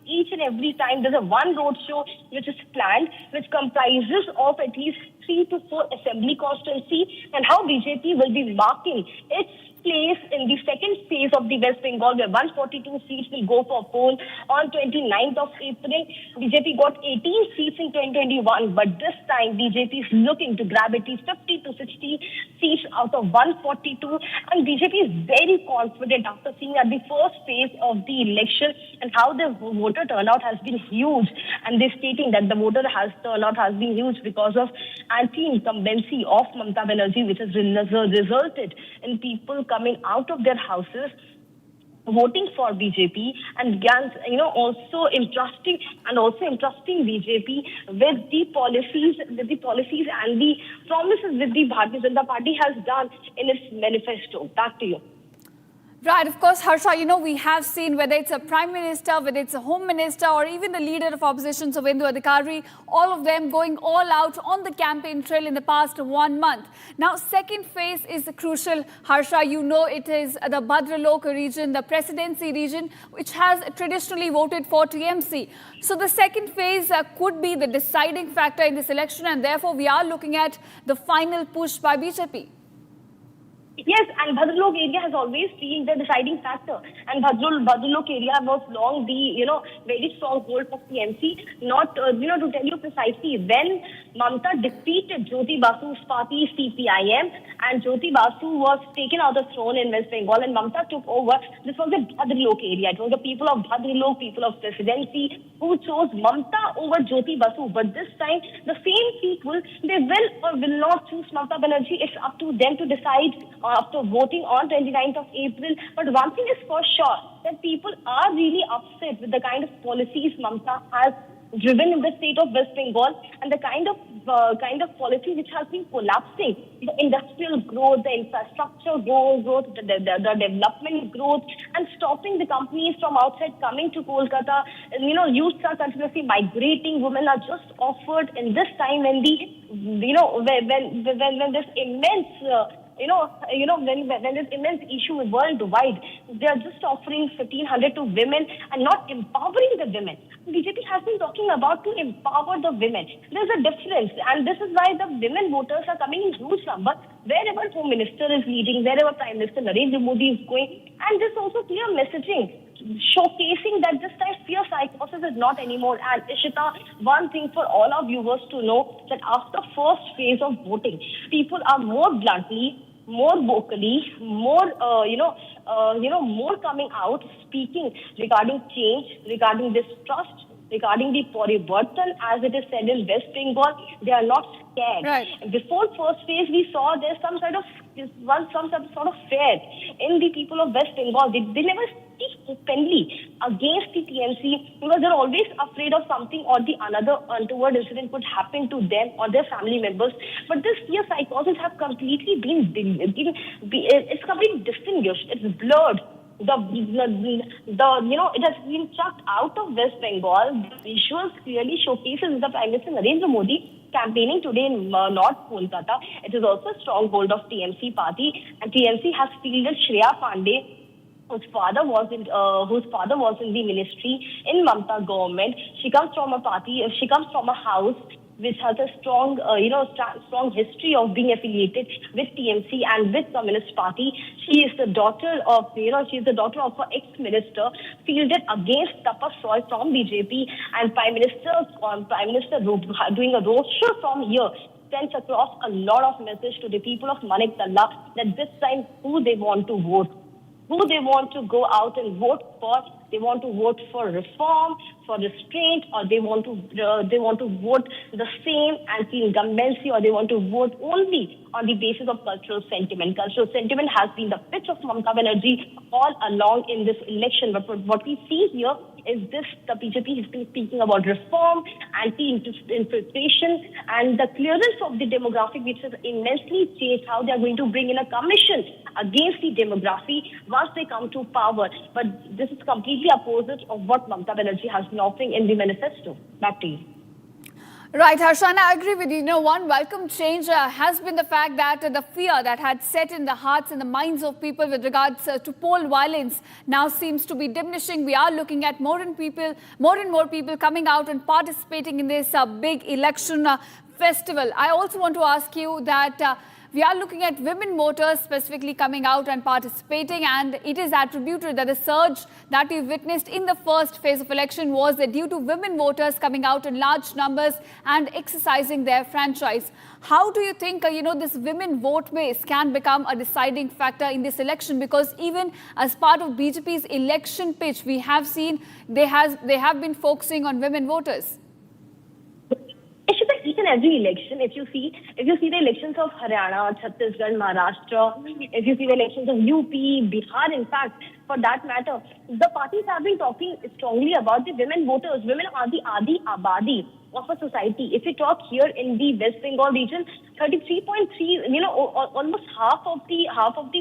each and every time there's a one roadshow which is planned, which comprises of at least 3 to 4 assembly constituency, and how BJP will be marking its place in the second phase of the West Bengal, where 142 seats will go for poll on 29th of April. BJP got 18 seats in 2021, but this time BJP is looking to grab at least 50 to 60 seats out of 142, and BJP is very confident after seeing at the first phase of the election and how the voter turnout has been huge, and they're stating that the voter turnout has been huge because of anti-incumbency of Mamata Banerjee, which has resulted in people coming out of their houses voting for BJP, and also entrusting BJP with the policies and the promises that the Bharatiya Janata Party has done in its manifesto. Back to you. Right, of course, Harsha, we have seen whether it's a Prime Minister, whether it's a Home Minister, or even the leader of opposition, Suvendu Adhikari, all of them going all out on the campaign trail in the past 1 month. Now, second phase is crucial. Harsha, it is the Bhadralok region, the presidency region, which has traditionally voted for TMC. So the second phase could be the deciding factor in this election, and therefore we are looking at the final push by BJP. Yes, and Bhadralok area has always been the deciding factor. And Bhadralok area was long the, very strong hold of TMC. Not, to tell you precisely, when Mamata defeated Jyoti Basu's party, CPIM, and Jyoti Basu was taken out of the throne in West Bengal and Mamata took over, this was the Bhadralok area. It was the people of Bhadralok, people of presidency, who chose Mamata over Jyoti Basu. But this time, the same people, they will or will not choose Mamata Banerjee. It's up to them to decide after voting on 29th of April. But one thing is for sure, that people are really upset with the kind of policies Mamata has driven in the state of West Bengal, and the kind of policy which has been collapsing the industrial growth, the infrastructure growth, the development growth, and stopping the companies from outside coming to Kolkata. And, youths are continuously migrating. Women are just offered in this time when when this immense when this immense issue is worldwide, they are just offering 1,500 to women and not empowering the women. BJP has been talking about to empower the women. There's a difference, and this is why the women voters are coming in huge number wherever Home Minister is leading, wherever Prime Minister Narendra Modi is going. And there's also clear messaging showcasing that this time fear psychosis is not anymore. And Ishita, one thing for all our viewers to know, that after first phase of voting, people are more bluntly, more vocally, more more coming out, speaking regarding change, regarding distrust, regarding the Parivartan, as it is said in West Bengal. They are not scared. Right. Before first phase, we saw there's some sort of fear in the people of West Bengal. They never speak openly against the TMC because they're always afraid of something or the another untoward incident could happen to them or their family members. But this fear psychosis have completely it's completely distinguished. It's blurred. It has been chucked out of West Bengal. The visuals clearly showcases the Prime Minister Narendra Modi campaigning today in North Kolkata. It is also a stronghold of TMC party, and TMC has fielded Shreya Pandey, whose father was in the ministry in Mamata government. She comes from a house which has a strong, strong history of being affiliated with TMC and with Communist Party. She is the daughter of, an ex-minister fielded against Tapas Roy from BJP, and Prime Minister doing a roadshow from here sends across a lot of message to the people of Maniktala that this time who they want to vote, who they want to go out and vote for. They want to vote for reform, for restraint, or they want to vote the same anti-incumbency, or they want to vote only on the basis of cultural sentiment. Cultural sentiment has been the pitch of Mamata Banerjee all along in this election. But what we see here is this: the BJP has been speaking about reform, anti-infiltration, and the clearance of the demographic, which has immensely changed how they are going to bring in a commission against the demography once they come to power. But this is completely opposite of what Mamata Banerjee has been offering in the manifesto. Back to you. Right, Harshana, I agree with you. You know, one welcome change has been the fact that the fear that had set in the hearts and the minds of people with regards to poll violence now seems to be diminishing. We are looking at more and more people coming out and participating in this big election festival. I also want to ask you that we are looking at women voters specifically coming out and participating, and it is attributed that the surge that we witnessed in the first phase of election was due to women voters coming out in large numbers and exercising their franchise. How do you think, this women vote base can become a deciding factor in this election? Because even as part of BJP's election pitch, we have seen they have been focusing on women voters. Each and every election, if you see the elections of Haryana, Chhattisgarh, Maharashtra, if you see the elections of UP, Bihar, in fact, for that matter, the parties have been talking strongly about the women voters. Women are the Adi Abadi of a society. If we talk here in the West Bengal region, 33.3, almost half of the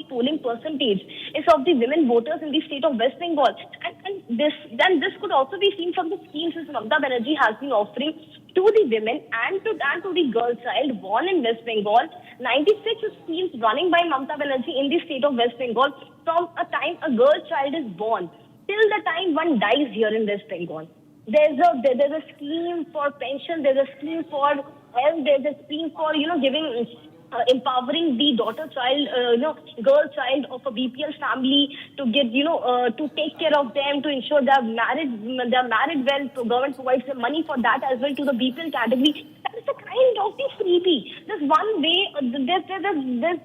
polling percentage is of the women voters in the state of West Bengal. And this could also be seen from the schemes which Mamata Banerjee has been offering to the women and to the girl child born in West Bengal. 96 schemes running by Mamata Banerjee in the state of West Bengal from a time a girl child is born till the time one dies here in West Bengal. There's a scheme for pension, there's a scheme for health, there's a scheme for, giving empowering the girl child of a BPL family to get, to take care of them, to ensure they're married well. So government provides them money for that as well to the BPL category. That is a kind of the freebie. There's one way, this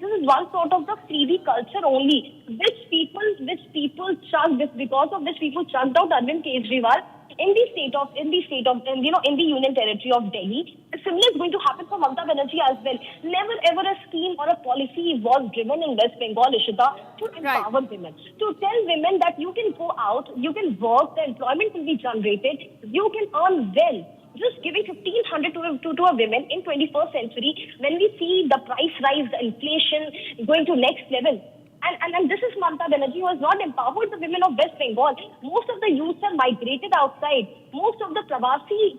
is one sort of the freebie culture only, which people chucked, because of which people chucked out Arvind Kejriwal in the union territory of Delhi. Similar is going to happen for Mamata Banerjee as well. Never ever a scheme or a policy was driven in West Bengal, Ishita, to empower women. To tell women that you can go out, you can work, the employment will be generated, you can earn well. Just giving 1,500 to a women in 21st century, when we see the price rise, the inflation going to next level. And this is Mamata Banerjee who has not empowered the women of West Bengal. Most of the youths are migrated outside. Most of the Pravasi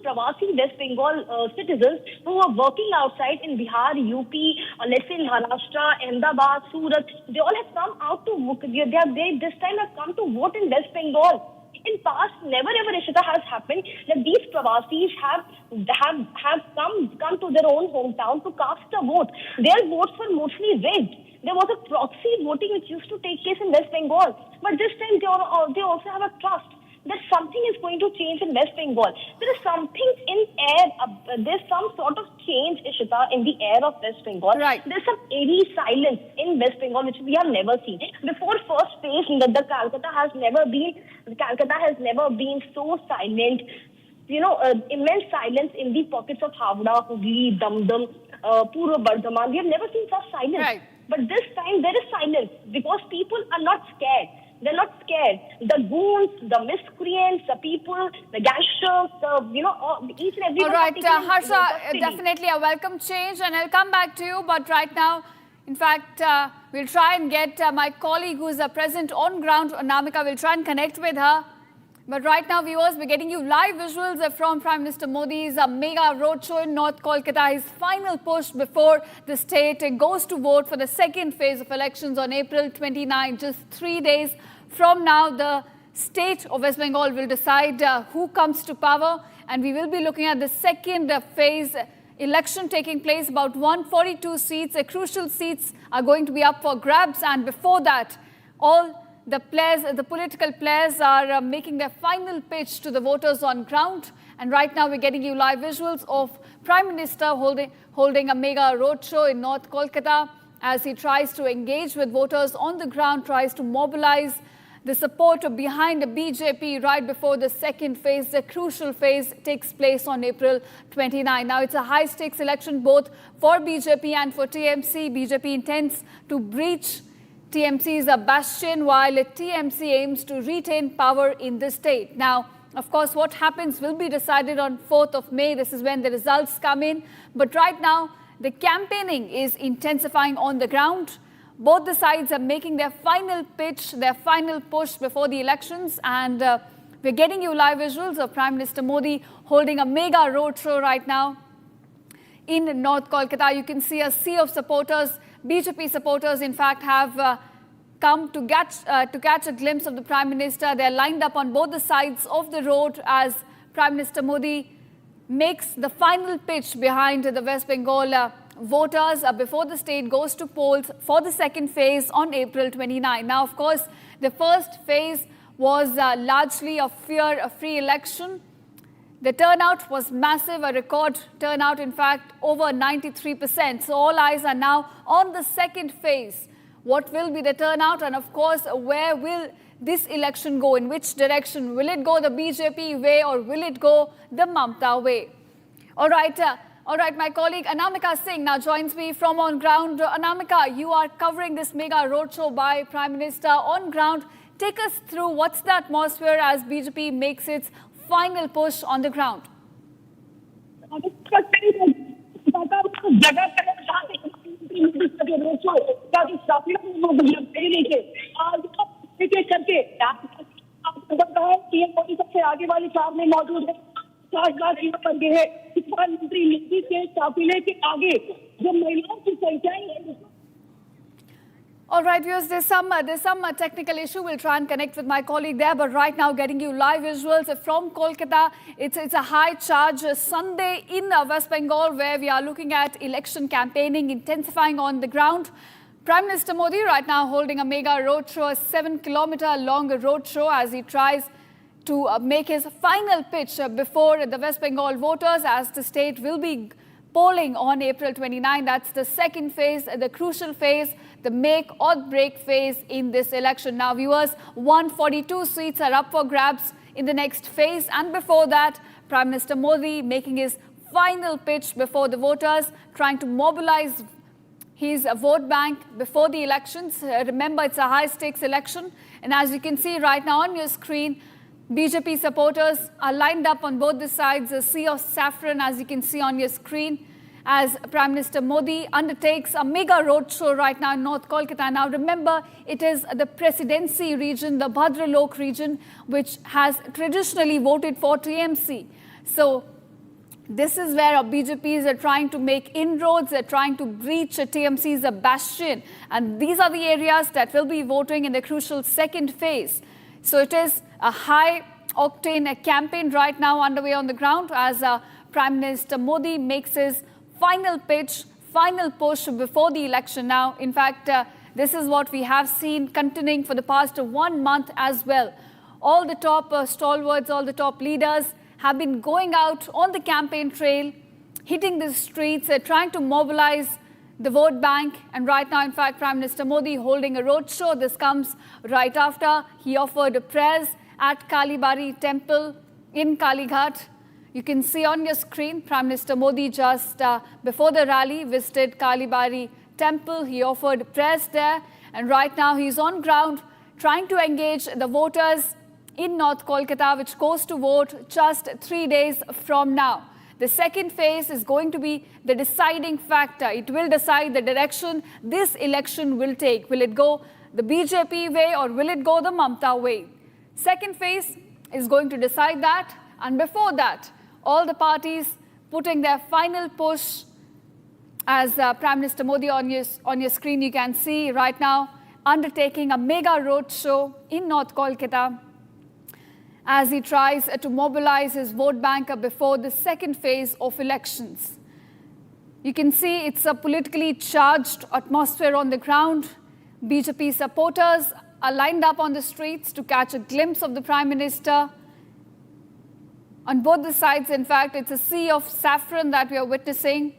West Bengal citizens who are working outside in Bihar, UP, or let's say in Maharashtra, Ahmedabad, Surat, they all have come out to vote. They this time have come to vote in West Bengal. In past, never ever, Ishita, has happened that these Pravasis have come to their own hometown to cast a vote. Their votes were mostly rigged. There was a proxy voting which used to take place in West Bengal. But this time they also have a trust that something is going to change in West Bengal. There is something in air, there's some sort of change, Ishita, in the air of West Bengal. Right. There's some eerie silence in West Bengal which we have never seen. Before first phase, Calcutta has never been so silent. Immense silence in the pockets of Havda, Hooghly, Damdam, Purva Bardhaman. We have never seen such silence. Right. But this time there is silence because people are not scared. They're not scared. The goons, the miscreants, the people, the gangsters, each and every one. All right, Harsha, definitely a welcome change, and I'll come back to you. But right now, in fact, we'll try and get my colleague who's present on ground, Anamika. We'll try and connect with her. But right now, viewers, we're getting you live visuals from Prime Minister Modi's mega roadshow in North Kolkata. His final push before the state goes to vote for the second phase of elections on April 29. Just 3 days from now, the state of West Bengal will decide who comes to power. And we will be looking at the second phase election taking place. About 142 seats, crucial seats are going to be up for grabs. And before that, all the political players are making their final pitch to the voters on ground. And right now we're getting you live visuals of Prime Minister holding a mega roadshow in North Kolkata as he tries to engage with voters on the ground, tries to mobilize the support behind the BJP right before the second phase, the crucial phase, takes place on April 29. Now, it's a high-stakes election both for BJP and for TMC. BJP intends to breach TMC's bastion, while TMC aims to retain power in the state. Now, of course, what happens will be decided on 4th of May. This is when the results come in. But right now, the campaigning is intensifying on the ground. Both the sides are making their final pitch, their final push before the elections. And we're getting you live visuals of Prime Minister Modi holding a mega roadshow right now in North Kolkata. You can see a sea of supporters. BJP supporters, in fact, have come to catch a glimpse of the Prime Minister. They're lined up on both the sides of the road as Prime Minister Modi makes the final pitch behind the West Bengal voters before the state goes to polls for the second phase on April 29. Now, of course, the first phase was largely a fear-free election. The turnout was massive, a record turnout, in fact, over 93%. So all eyes are now on the second phase. What will be the turnout? And of course, where will this election go? In which direction? Will it go the BJP way or will it go the Mamata way? All right, my colleague Anamika Singh now joins me from on ground. Anamika, you are covering this mega roadshow by Prime Minister on ground. Take us through what's the atmosphere as BJP makes its final push on the ground. All right, viewers, there's some technical issue. We'll try and connect with my colleague there. But right now, getting you live visuals from Kolkata. It's a high-charge Sunday in West Bengal where we are looking at election campaigning intensifying on the ground. Prime Minister Modi right now holding a mega roadshow, a 7-kilometer-long roadshow as he tries to make his final pitch before the West Bengal voters as the state will be polling on April 29. That's the second phase, the crucial phase, the make or break phase in this election. Now, viewers, 142 seats are up for grabs in the next phase. And before that, Prime Minister Modi making his final pitch before the voters, trying to mobilize his vote bank before the elections. Remember, it's a high-stakes election. And as you can see right now on your screen, BJP supporters are lined up on both the sides, a sea of saffron, as you can see on your screen, as Prime Minister Modi undertakes a mega roadshow right now in North Kolkata. Now, remember, it is the presidency region, the Bhadralok region, which has traditionally voted for TMC. So, this is where BJPs are trying to make inroads, they're trying to breach TMC's bastion. And these are the areas that will be voting in the crucial second phase. So it is a high-octane campaign right now underway on the ground as Prime Minister Modi makes his final pitch, final push before the election. Now, in fact, this is what we have seen continuing for the past 1 month as well. All the top stalwarts, all the top leaders have been going out on the campaign trail, hitting the streets, trying to mobilize the vote bank. And right now, in fact, Prime Minister Modi holding a roadshow. This comes right after he offered a prayers at Kalibari Temple in Kalighat. You can see on your screen, Prime Minister Modi just before the rally visited Kalibari Temple. He offered prayers there. And right now, he's on ground trying to engage the voters in North Kolkata, which goes to vote just 3 days from now. The second phase is going to be the deciding factor. It will decide the direction this election will take. Will it go the BJP way or will it go the Mamata way? Second phase is going to decide that. And before that, all the parties putting their final push, as Prime Minister Modi on your screen, you can see right now, undertaking a mega roadshow in North Kolkata, as he tries to mobilize his vote bank before the second phase of elections. You can see it's a politically charged atmosphere on the ground. BJP supporters are lined up on the streets to catch a glimpse of the Prime Minister. On both the sides, in fact, it's a sea of saffron that we are witnessing.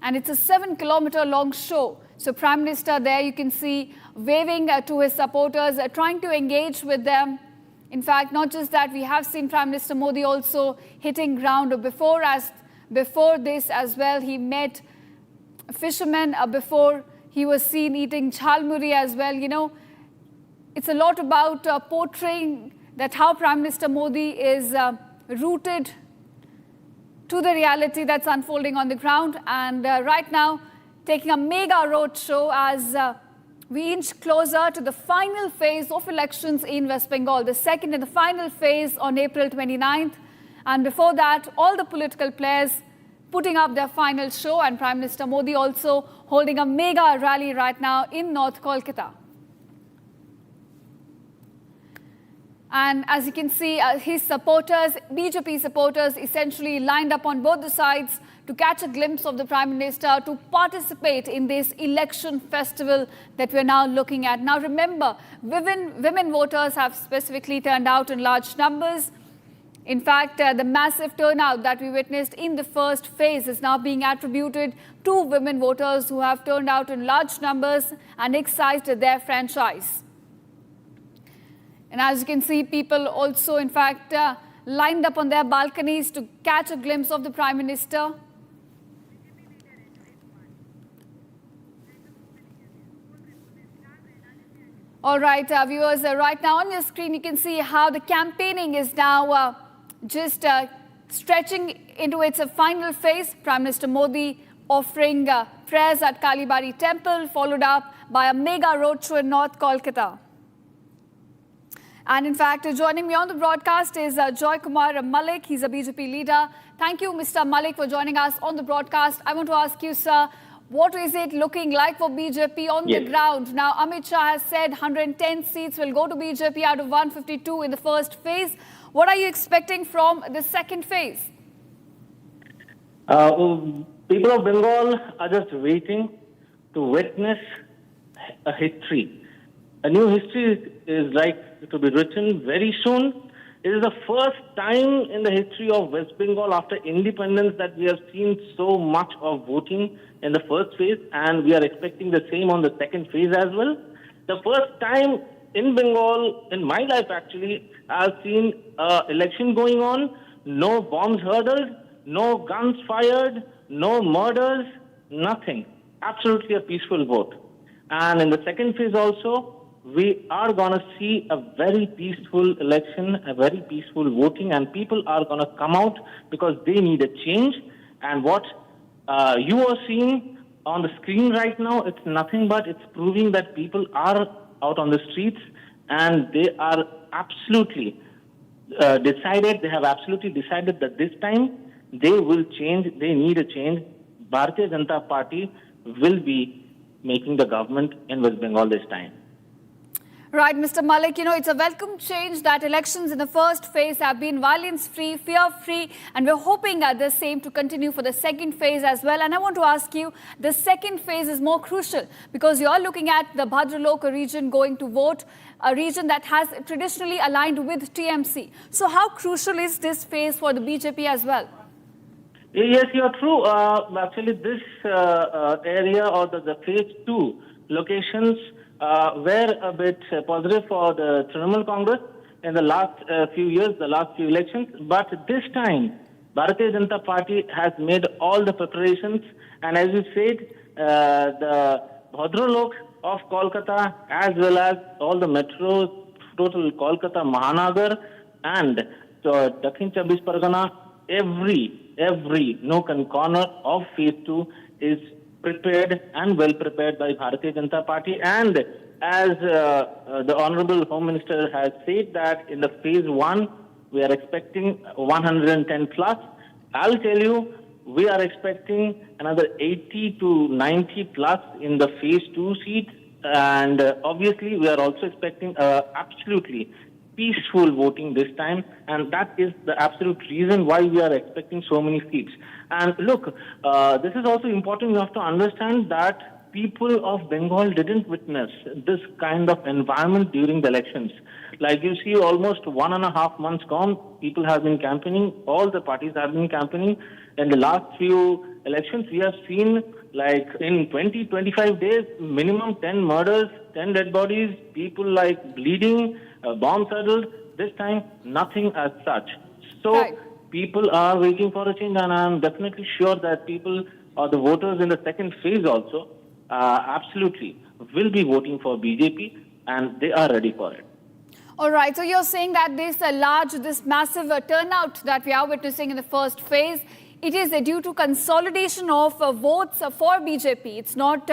And it's a 7-kilometer long show So Prime Minister there you can see waving to his supporters, trying to engage with them. In fact, not just that, we have seen Prime Minister Modi also hitting ground before this as well. He met fishermen before he was seen eating jhalmuri as well. You know, it's a lot about portraying that how Prime Minister Modi is rooted to the reality that's unfolding on the ground. And right now, taking a mega roadshow as we inch closer to the final phase of elections in West Bengal, the second and the final phase on April 29th. And before that, all the political players putting up their final show, and Prime Minister Modi also holding a mega rally right now in North Kolkata. And as you can see, his supporters, BJP supporters, essentially lined up on both the sides to catch a glimpse of the Prime Minister, to participate in this election festival that we're now looking at. Now remember, women voters have specifically turned out in large numbers. In fact, the massive turnout that we witnessed in the first phase is now being attributed to women voters who have turned out in large numbers and exercised their franchise. And as you can see, people also, in fact, lined up on their balconies to catch a glimpse of the Prime Minister. All right, viewers, right now on your screen, you can see how the campaigning is now just stretching into its final phase. Prime Minister Modi offering prayers at Kalibari Temple, followed up by a mega roadshow in North Kolkata. And in fact, joining me on the broadcast is Joy Kumar Malik. He's a BJP leader. Thank you, Mr. Malik, for joining us on the broadcast. I want to ask you, sir, what is it looking like for BJP on the ground? Now, Amit Shah has said 110 seats will go to BJP out of 152 in the first phase. What are you expecting from the second phase? People of Bengal are just waiting to witness a history. A new history is like to be written very soon. It is the first time in the history of West Bengal after independence that we have seen so much of voting in the first phase, and we are expecting the same on the second phase as well. The first time in Bengal, in my life actually, I've seen election going on, no bombs hurled, no guns fired, no murders, nothing. Absolutely a peaceful vote. And in the second phase also, we are going to see a very peaceful election, a very peaceful voting, and people are going to come out because they need a change. And what you are seeing on the screen right now, it's nothing but it's proving that people are out on the streets and they are absolutely decided, they have absolutely decided that this time they will change, they need a change. Bharatiya Janata Party will be making the government in West Bengal this time. Right, Mr. Malik, you know, it's a welcome change that elections in the first phase have been violence-free, fear-free, and we're hoping the same to continue for the second phase as well. And I want to ask you, the second phase is more crucial because you're looking at the Bhadralok region going to vote, a region that has traditionally aligned with TMC. So how crucial is this phase for the BJP as well? Yes, you're true. Actually, this area or the phase 2 locations were a bit positive for the Trinamool Congress in the last few years, the last few elections. But this time, Bharatiya Janata Party has made all the preparations. And as you said, the Bhadralok of Kolkata, as well as all the metros, total Kolkata, Mahanagar, and Dakhin 24 Pargana, every nook and corner of phase 2 is prepared and well prepared by Bharatiya Janata Party. And as the Honorable Home Minister has said that in the phase 1, we are expecting 110 plus. I'll tell you, we are expecting another 80 to 90 plus in the phase 2 seats. And obviously, we are also expecting absolutely peaceful voting this time, and that is the absolute reason why we are expecting so many seats. And look, this is also important. You have to understand that people of Bengal didn't witness this kind of environment during the elections. Like you see, almost 1.5 months gone, people have been campaigning, all the parties have been campaigning. In the last few elections, we have seen like in 20-25 days, minimum 10 murders, 10 dead bodies, people like bleeding, bombs settled. This time, nothing as such. So people are waiting for a change, and I'm definitely sure that people or the voters in the second phase also absolutely will be voting for BJP, and they are ready for it. All right, so you're saying that this massive turnout that we are witnessing in the first phase, it is due to consolidation of votes for BJP. It's not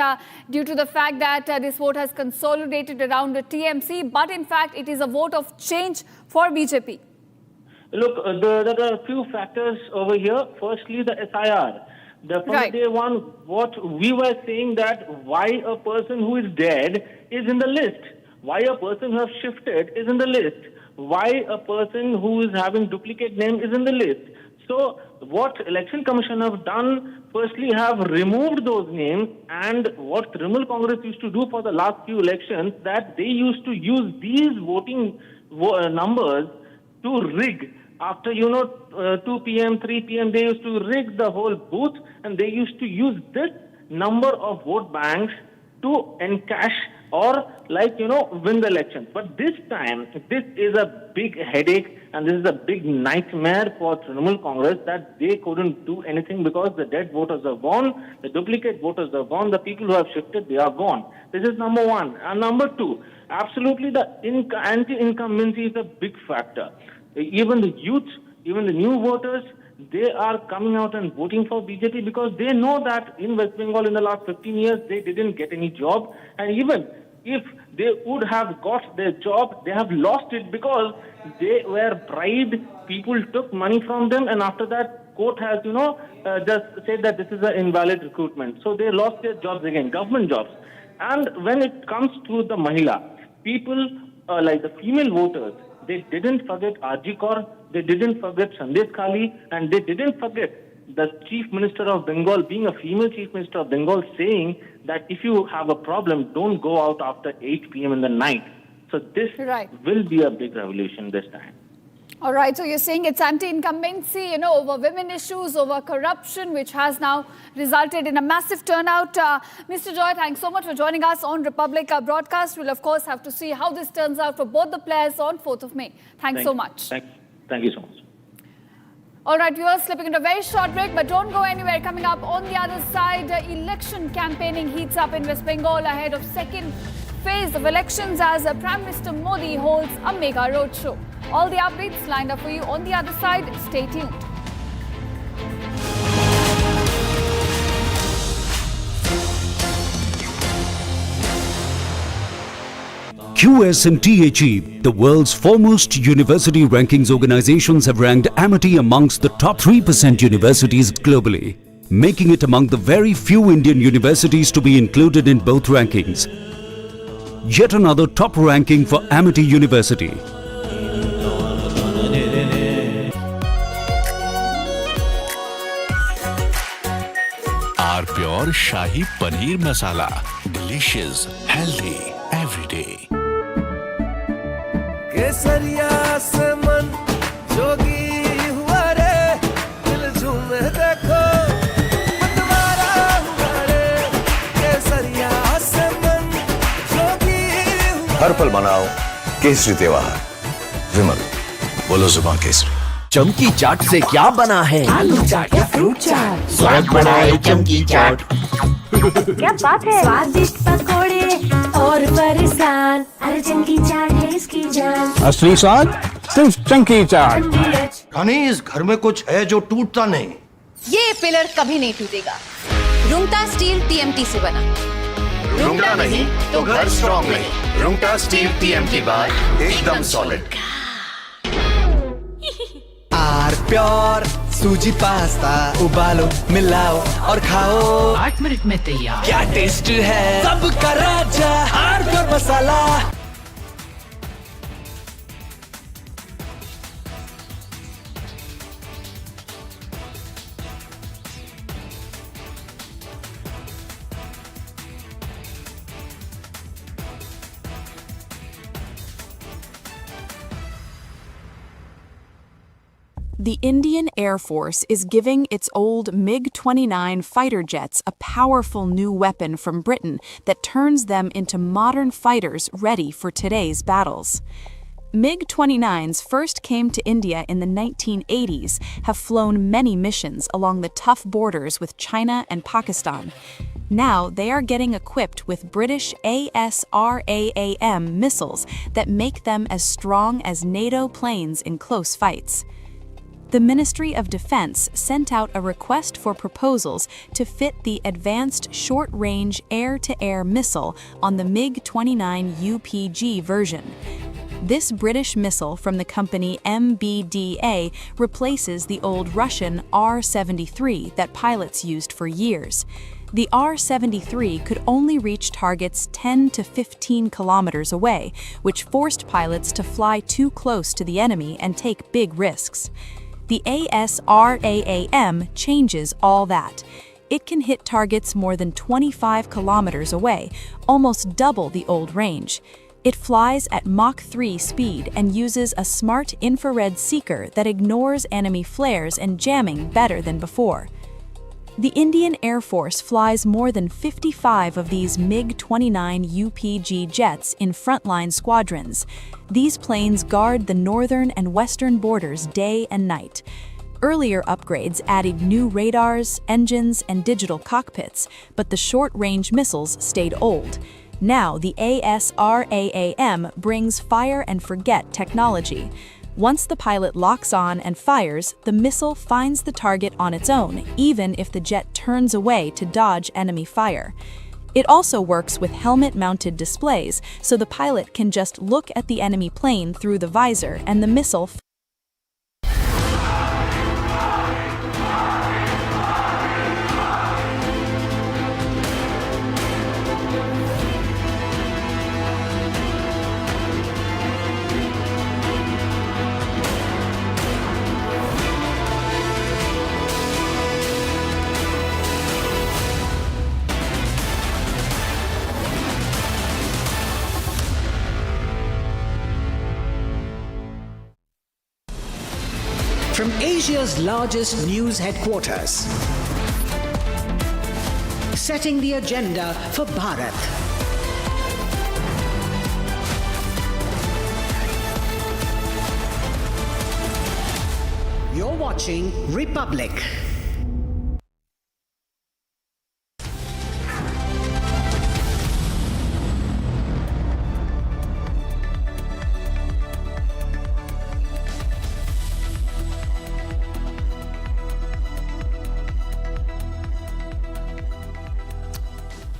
due to the fact that this vote has consolidated around the TMC, but in fact, it is a vote of change for BJP. Look, there are a few factors over here. Firstly, the SIR. From day one, what we were saying that why a person who is dead is in the list, why a person who has shifted is in the list, why a person who is having duplicate name is in the list. So what Election Commission have done, firstly have removed those names, and what Trinamool Congress used to do for the last few elections, that they used to use these voting numbers to rig. After, 2 p.m., 3 p.m., they used to rig the whole booth, and they used to use this number of vote banks to encash or win the election. But this time, this is a big headache and this is a big nightmare for Trinamool Congress, that they couldn't do anything because the dead voters are gone, the duplicate voters are gone, the people who have shifted, they are gone. This is number one. And number two, absolutely the anti-incumbency is a big factor. Even the youth, even the new voters, they are coming out and voting for BJP because they know that in West Bengal in the last 15 years, they didn't get any job. And even if they would have got their job, they have lost it because they were bribed. People took money from them, and after that, court has, just said that this is an invalid recruitment. So they lost their jobs again, government jobs. And when it comes to the Mahila, people like the female voters, they didn't forget RG Kaur, they didn't forget Sandesh Khali, and they didn't forget the Chief Minister of Bengal, being a female Chief Minister of Bengal, saying that if you have a problem, don't go out after 8 p.m. in the night. So this will be a big revolution this time. All right, so you're saying it's anti-incumbency, over women issues, over corruption, which has now resulted in a massive turnout. Mr. Joy, thanks so much for joining us on Republic Broadcast. We'll, of course, have to see how this turns out for both the players on 4th of May. Thanks so much. Thank you so much. All right, viewers, slipping into a very short break, but don't go anywhere. Coming up on the other side, election campaigning heats up in West Bengal ahead of second phase of elections as Prime Minister Modi holds a mega roadshow. All the updates lined up for you on the other side. Stay tuned. QS and THE, the world's foremost university rankings organizations, have ranked Amity amongst the top 3% universities globally, making it among the very few Indian universities to be included in both rankings. Yet another top ranking for Amity University. Our pure Shahi Paneer Masala. Delicious, healthy, every day. केसरिया से मन जोगी हुआ रे दिल झूमे देखो मतवारा हुआ रे केसरिया से मन जोगी हुआ हर पल मनाओ केसरी त्योहार विमल बोलो जुबान केसरी चमकी चाट से क्या बना है? आलू चाट या फ्रूट चाट, स्वाद बनाए चमकी चाट। क्या बात है? स्वादिष्ट पकोड़े और परेशान, अरे चमकी चाट है इसकी जान। असली स्वाद सिर्फ चमकी चाट। रानी, इस घर में कुछ है जो टूटता नहीं। ये पिलर कभी नहीं टूटेगा। रुंगटा स्टील TMT से बना। रुंगटा नहीं तो घर स्ट्रॉन्ग नहीं। रुंगटा स्टील TMT बार एकदम सॉलिड। आर प्योर सूजी पास्ता उबालो मिलाओ और खाओ 8 मिनट में तैयार। क्या टेस्ट है सबका राजा R pure masala. The Indian Air Force is giving its old MiG-29 fighter jets a powerful new weapon from Britain that turns them into modern fighters ready for today's battles. MiG-29s first came to India in the 1980s, have flown many missions along the tough borders with China and Pakistan. Now they are getting equipped with British ASRAAM missiles that make them as strong as NATO planes in close fights. The Ministry of Defense sent out a request for proposals to fit the Advanced Short-Range Air-to-Air Missile on the MiG-29 UPG version. This British missile from the company MBDA replaces the old Russian R-73 that pilots used for years. The R-73 could only reach targets 10 to 15 kilometers away, which forced pilots to fly too close to the enemy and take big risks. The ASRAAM changes all that. It can hit targets more than 25 kilometers away, almost double the old range. It flies at Mach 3 speed and uses a smart infrared seeker that ignores enemy flares and jamming better than before. The Indian Air Force flies more than 55 of these MiG-29 UPG jets in frontline squadrons. These planes guard the northern and western borders day and night. Earlier upgrades added new radars, engines, and digital cockpits, but the short-range missiles stayed old. Now the ASRAAM brings fire-and-forget technology. Once the pilot locks on and fires, the missile finds the target on its own, even if the jet turns away to dodge enemy fire. It also works with helmet-mounted displays, so the pilot can just look at the enemy plane through the visor and the missile from Asia's largest news headquarters, setting the agenda for Bharat. You're watching Republic.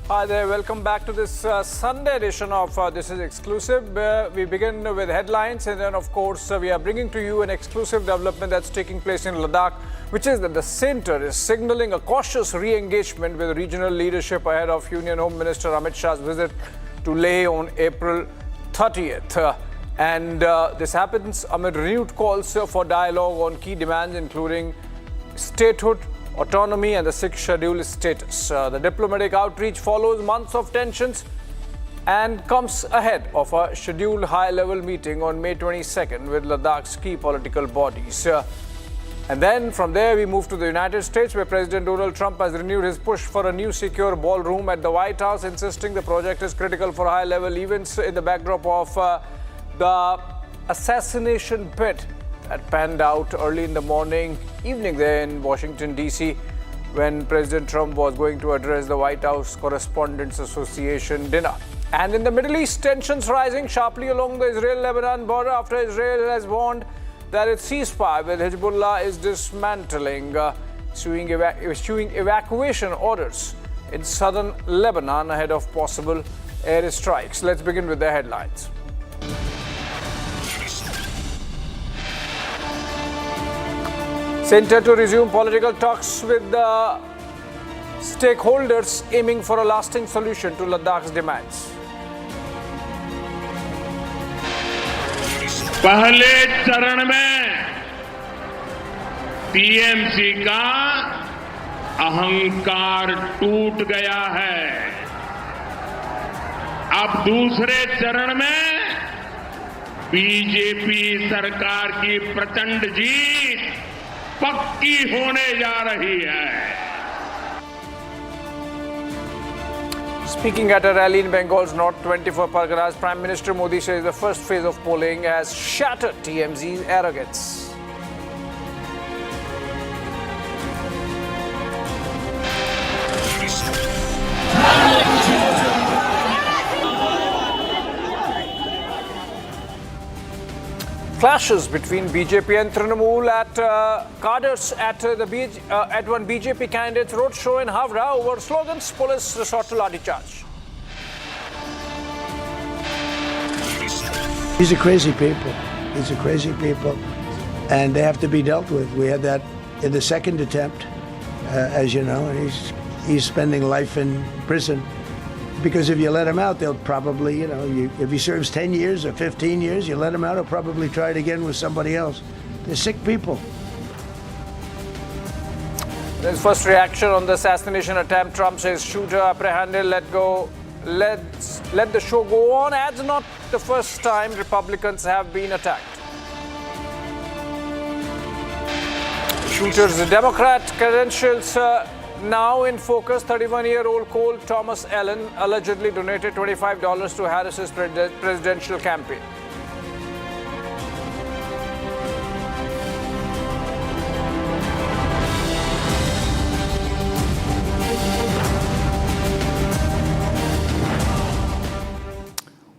Hi there, welcome back to this Sunday edition of This is Exclusive. We begin with headlines and then of course we are bringing to you an exclusive development that's taking place in Ladakh, which is that the centre is signalling a cautious re-engagement with regional leadership ahead of Union Home Minister Amit Shah's visit to Leh on April 30th. This happens amid renewed calls for dialogue on key demands including statehood, autonomy and the sixth schedule status. The diplomatic outreach follows months of tensions and comes ahead of a scheduled high-level meeting on May 22nd with Ladakh's key political bodies. And then from there we move to the United States, where President Donald Trump has renewed his push for a new secure ballroom at the White House, insisting the project is critical for high-level events in the backdrop of the assassination bid that panned out early in the evening there in Washington, D.C., when President Trump was going to address the White House Correspondents Association dinner. And in the Middle East, tensions rising sharply along the Israel-Lebanon border after Israel has warned that its ceasefire with Hezbollah is dismantling, issuing evacuation orders in southern Lebanon ahead of possible airstrikes. Let's begin with the headlines. Centre to resume political talks with the stakeholders aiming for a lasting solution to Ladakh's demands. पहले चरण में TMC का अहंकार टूट गया है। अब दूसरे चरण में बीजेपी सरकार की प्रचंड जीत पक्की होने जा रही है। Speaking at a rally in Bengal's North 24 Parganas, Prime Minister Modi says the first phase of polling has shattered TMZ's arrogance. Clashes between BJP and Trinamool at cadres at one BJP candidate's roadshow in Havra over slogans. Police resort to lathi charge. These are crazy people. These are crazy people, and they have to be dealt with. We had that in the second attempt, as you know, and he's spending life in prison. Because if you let him out, they'll probably, if he serves 10 years or 15 years, you let him out, he'll probably try it again with somebody else. They're sick people. His first reaction on the assassination attempt, Trump says shooter apprehended, let the show go on. Adds not the first time Republicans have been attacked. Shooter's Democrat credentials now in focus. 31-year-old Cole Thomas Allen allegedly donated $25 to Harris's presidential campaign.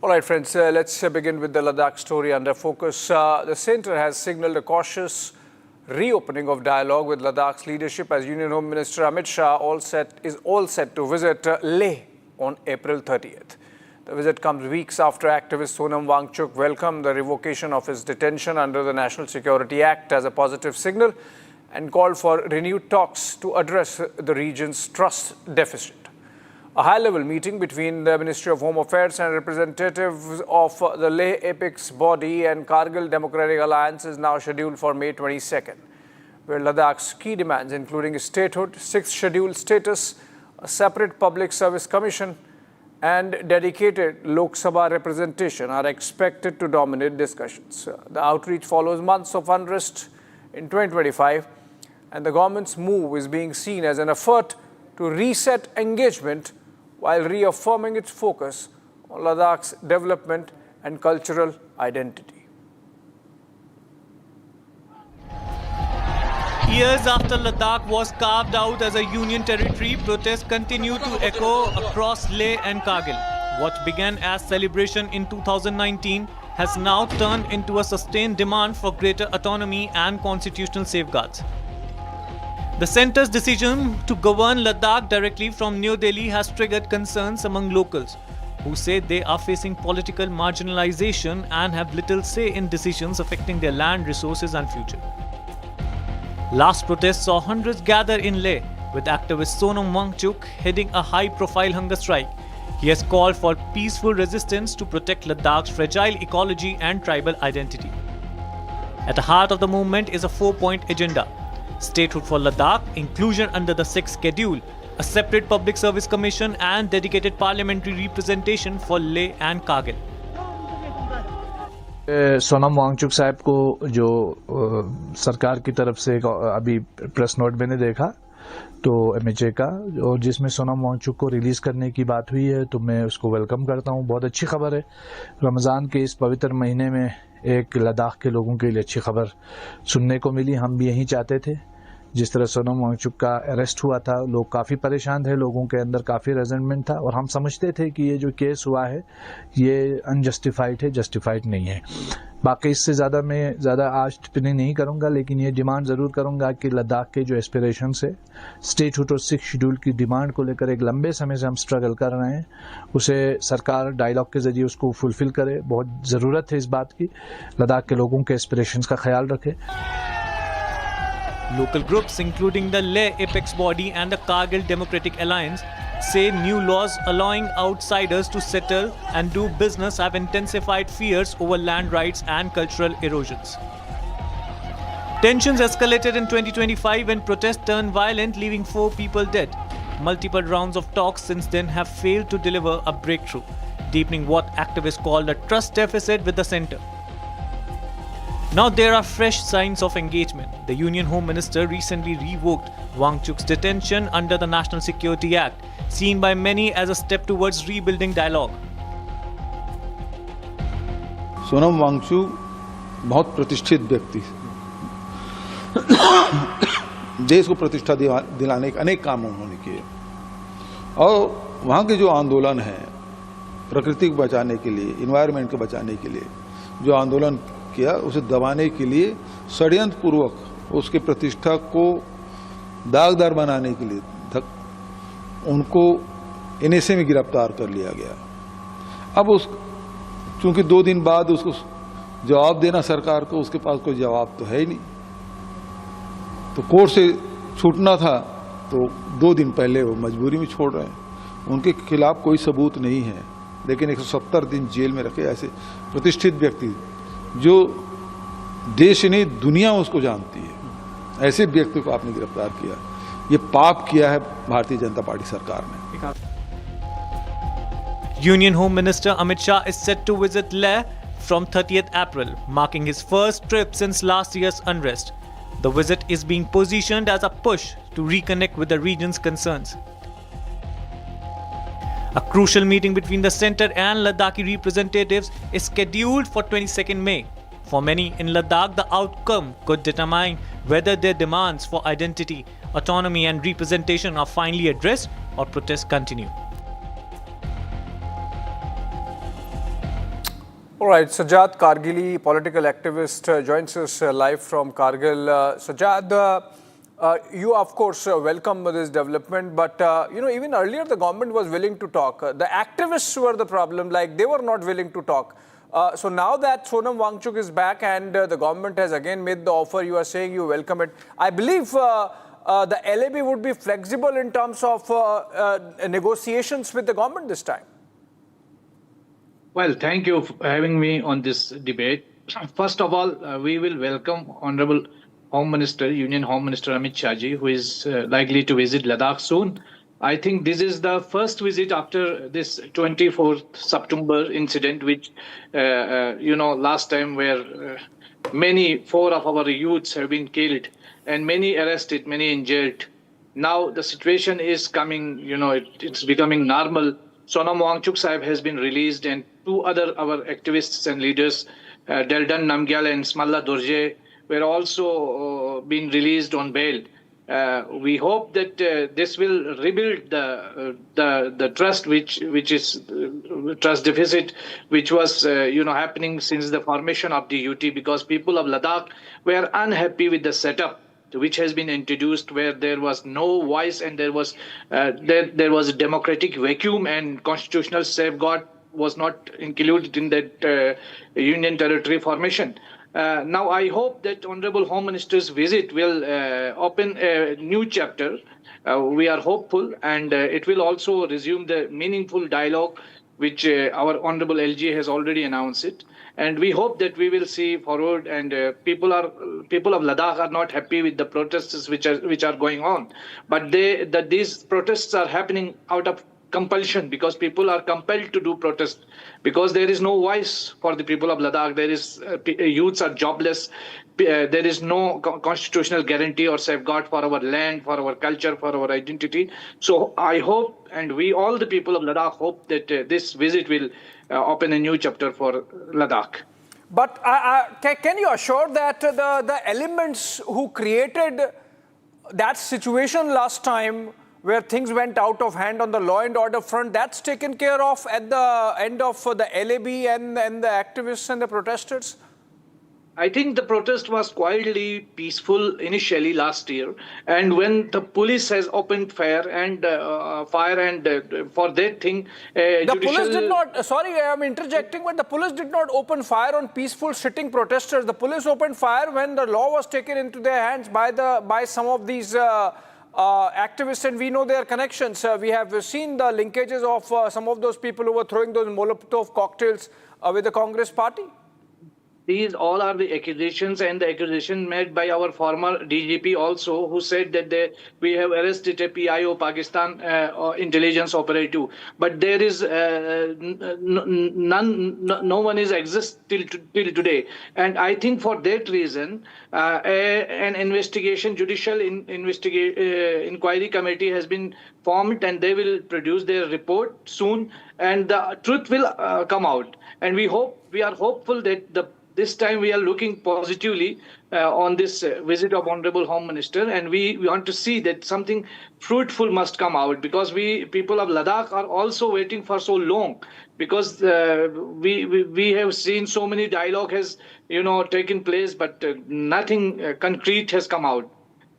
All right, friends, let's begin with the Ladakh story under focus. The centre has signalled a cautious reopening of dialogue with Ladakh's leadership as Union Home Minister Amit Shah is all set to visit Leh on April 30th. The visit comes weeks after activist Sonam Wangchuk welcomed the revocation of his detention under the National Security Act as a positive signal and called for renewed talks to address the region's trust deficit. A high-level meeting between the Ministry of Home Affairs and representatives of the Leh Apex body and Kargil Democratic Alliance is now scheduled for May 22nd, where Ladakh's key demands, including statehood, 6th schedule status, a separate public service commission, and dedicated Lok Sabha representation are expected to dominate discussions. The outreach follows months of unrest in 2025, and the government's move is being seen as an effort to reset engagement while reaffirming its focus on Ladakh's development and cultural identity. Years after Ladakh was carved out as a union territory, protests continue to echo across Leh and Kargil. What began as celebration in 2019 has now turned into a sustained demand for greater autonomy and constitutional safeguards. The centre's decision to govern Ladakh directly from New Delhi has triggered concerns among locals, who say they are facing political marginalization and have little say in decisions affecting their land, resources and future. Last protest saw hundreds gather in Leh, with activist Sonam Wangchuk heading a high-profile hunger strike. He has called for peaceful resistance to protect Ladakh's fragile ecology and tribal identity. At the heart of the movement is a 4-point agenda: statehood for Ladakh, inclusion under the 6th schedule, a separate public service commission and dedicated parliamentary representation for Leh and Kargil. Sonam Wangchuck साहब को जो सरकार की तरफ से अभी press note मैंने देखा तो एमएचए का, और जिसमें सोनम वांगचुक को रिलीज करने की बात हुई है, तो मैं उसको वेलकम करता हूं। बहुत अच्छी खबर है। रमज़ान के इस पवित्र महीने में एक लद्दाख के लोगों के लिए अच्छी खबर सुनने को मिली। हम भी यही चाहते थे। जिस तरह सोनम वांगचुक का अरेस्ट हुआ था, लोग काफ़ी परेशान थे, लोगों के अंदर काफ़ी रेजेंटमेंट था, और हम समझते थे कि ये जो केस हुआ है ये अनजस्टिफाइड है, जस्टिफाइड नहीं है। बाकी इससे मैं आज टिप्पणी नहीं करूंगा, लेकिन ये डिमांड ज़रूर करूंगा कि लद्दाख के जो एस्पिरेशंस है, स्टेटहुड और 6th शेड्यूल की डिमांड को लेकर एक लंबे समय से हम स्ट्रगल कर रहे हैं, उसे सरकार डायलॉग के जरिए उसको फुलफिल करे। बहुत ज़रूरत है इस बात की। लद्दाख के लोगों के एस्पिरेशंस का ख्याल रखे। Local groups, including the Leh Apex body and the Kargil Democratic Alliance, say new laws allowing outsiders to settle and do business have intensified fears over land rights and cultural erosions. Tensions escalated in 2025 when protests turned violent, leaving 4 people dead. Multiple rounds of talks since then have failed to deliver a breakthrough, deepening what activists call a trust deficit with the centre. Now there are fresh signs of engagement. The Union Home Minister recently revoked Wangchuk's detention under the National Security Act, seen by many as a step towards rebuilding dialogue. Sonam Wangchuck बहुत प्रतिष्ठित व्यक्ति, देश को प्रतिष्ठा दिलाने के अनेक काम उन्होंने किए और वहाँ के जो आंदोलन है प्रकृति को बचाने के लिए, इन्वायरमेंट को बचाने के लिए जो आंदोलन किया, उसे दबाने के लिए षड्यंत्र पूर्वक उसके प्रतिष्ठा को दागदार बनाने के लिए उनको एनएसए में गिरफ्तार कर लिया गया। अब चूंकि 2 दिन बाद उसको जवाब देना सरकार को, उसके पास कोई जवाब तो है ही नहीं, तो कोर्ट से छूटना था तो 2 दिन पहले वो मजबूरी में छोड़ रहे हैं। उनके खिलाफ कोई सबूत नहीं है, लेकिन 170 दिन जेल में रखे ऐसे प्रतिष्ठित व्यक्ति जो देश नहीं दुनिया उसको जानती है, ऐसे व्यक्ति को आपने गिरफ्तार किया। ये पाप किया है भारतीय जनता पार्टी सरकार ने। Union Home Minister Amit Shah is set to visit Leh from 30th April, marking his first trip since last year's unrest. The visit is being positioned as a push to reconnect with the region's concerns. A crucial meeting between the centre and Ladakhi representatives is scheduled for 22nd May. For many in Ladakh, the outcome could determine whether their demands for identity, autonomy and representation are finally addressed or protests continue. All right, Sajjad Kargili, political activist, joins us live from Kargil. Sajjad, you of course welcome this development, but even earlier the government was willing to talk. The activists were the problem, like they were not willing to talk. So now that Sonam Wangchuk is back and the government has again made the offer, you are saying you welcome it. I believe the LAB would be flexible in terms of negotiations with the government this time. Well, thank you for having me on this debate. First of all, we will welcome Honorable Home Minister, Union Home Minister Amit Shah ji, who is likely to visit Ladakh soon. I think this is the first visit after this 24th September incident, which, last time where 4 of our youths have been killed and many arrested, many injured. Now the situation is coming, it's becoming normal. Sonam Wangchuk Sahib has been released and 2 other our activists and leaders, Deldan Namgyal and Smalla Dorje, were also being released on bail. We hope that this will rebuild the trust which is trust deficit which was happening since the formation of the UT, because people of Ladakh were unhappy with the setup which has been introduced, where there was no voice and there was a democratic vacuum and constitutional safeguard was not included in that union territory formation. Now I hope that Honorable Home Minister's visit will open a new chapter. We are hopeful, and it will also resume the meaningful dialogue which our Honorable LG has already announced it. And we hope that we will see forward, and people of Ladakh are not happy with the protests which are going on. But these protests are happening out of compulsion, because people are compelled to do protest, because there is no voice for the people of Ladakh. There is youths are jobless. There is no constitutional guarantee or safeguard for our land, for our culture, for our identity. So I hope, and we all the people of Ladakh hope, that this visit will open a new chapter for Ladakh. But can you assure that the elements who created that situation last time, where things went out of hand on the law and order front, that's taken care of at the end of the LAB and the activists and the protesters? I think the protest was quietly peaceful initially last year, and when the police has opened fire and for that thing, the police did not. Sorry, I am interjecting, but the police did not open fire on peaceful sitting protesters. The police opened fire when the law was taken into their hands by some of these activists, and we know their connections. We have seen the linkages of some of those people who were throwing those Molotov cocktails with the Congress party. These all are the accusations, and the accusation made by our former DGP also, who said that we have arrested a PIO, Pakistan intelligence operative. But there is no one is exists till today. And I think for that reason, an investigation, judicial inquiry committee has been formed, and they will produce their report soon, and the truth will come out. And we are hopeful that this time we are looking positively on this visit of Honorable Home Minister, and we want to see that something fruitful must come out, because we people of Ladakh are also waiting for so long, because we have seen so many dialogue has taken place, but nothing concrete has come out.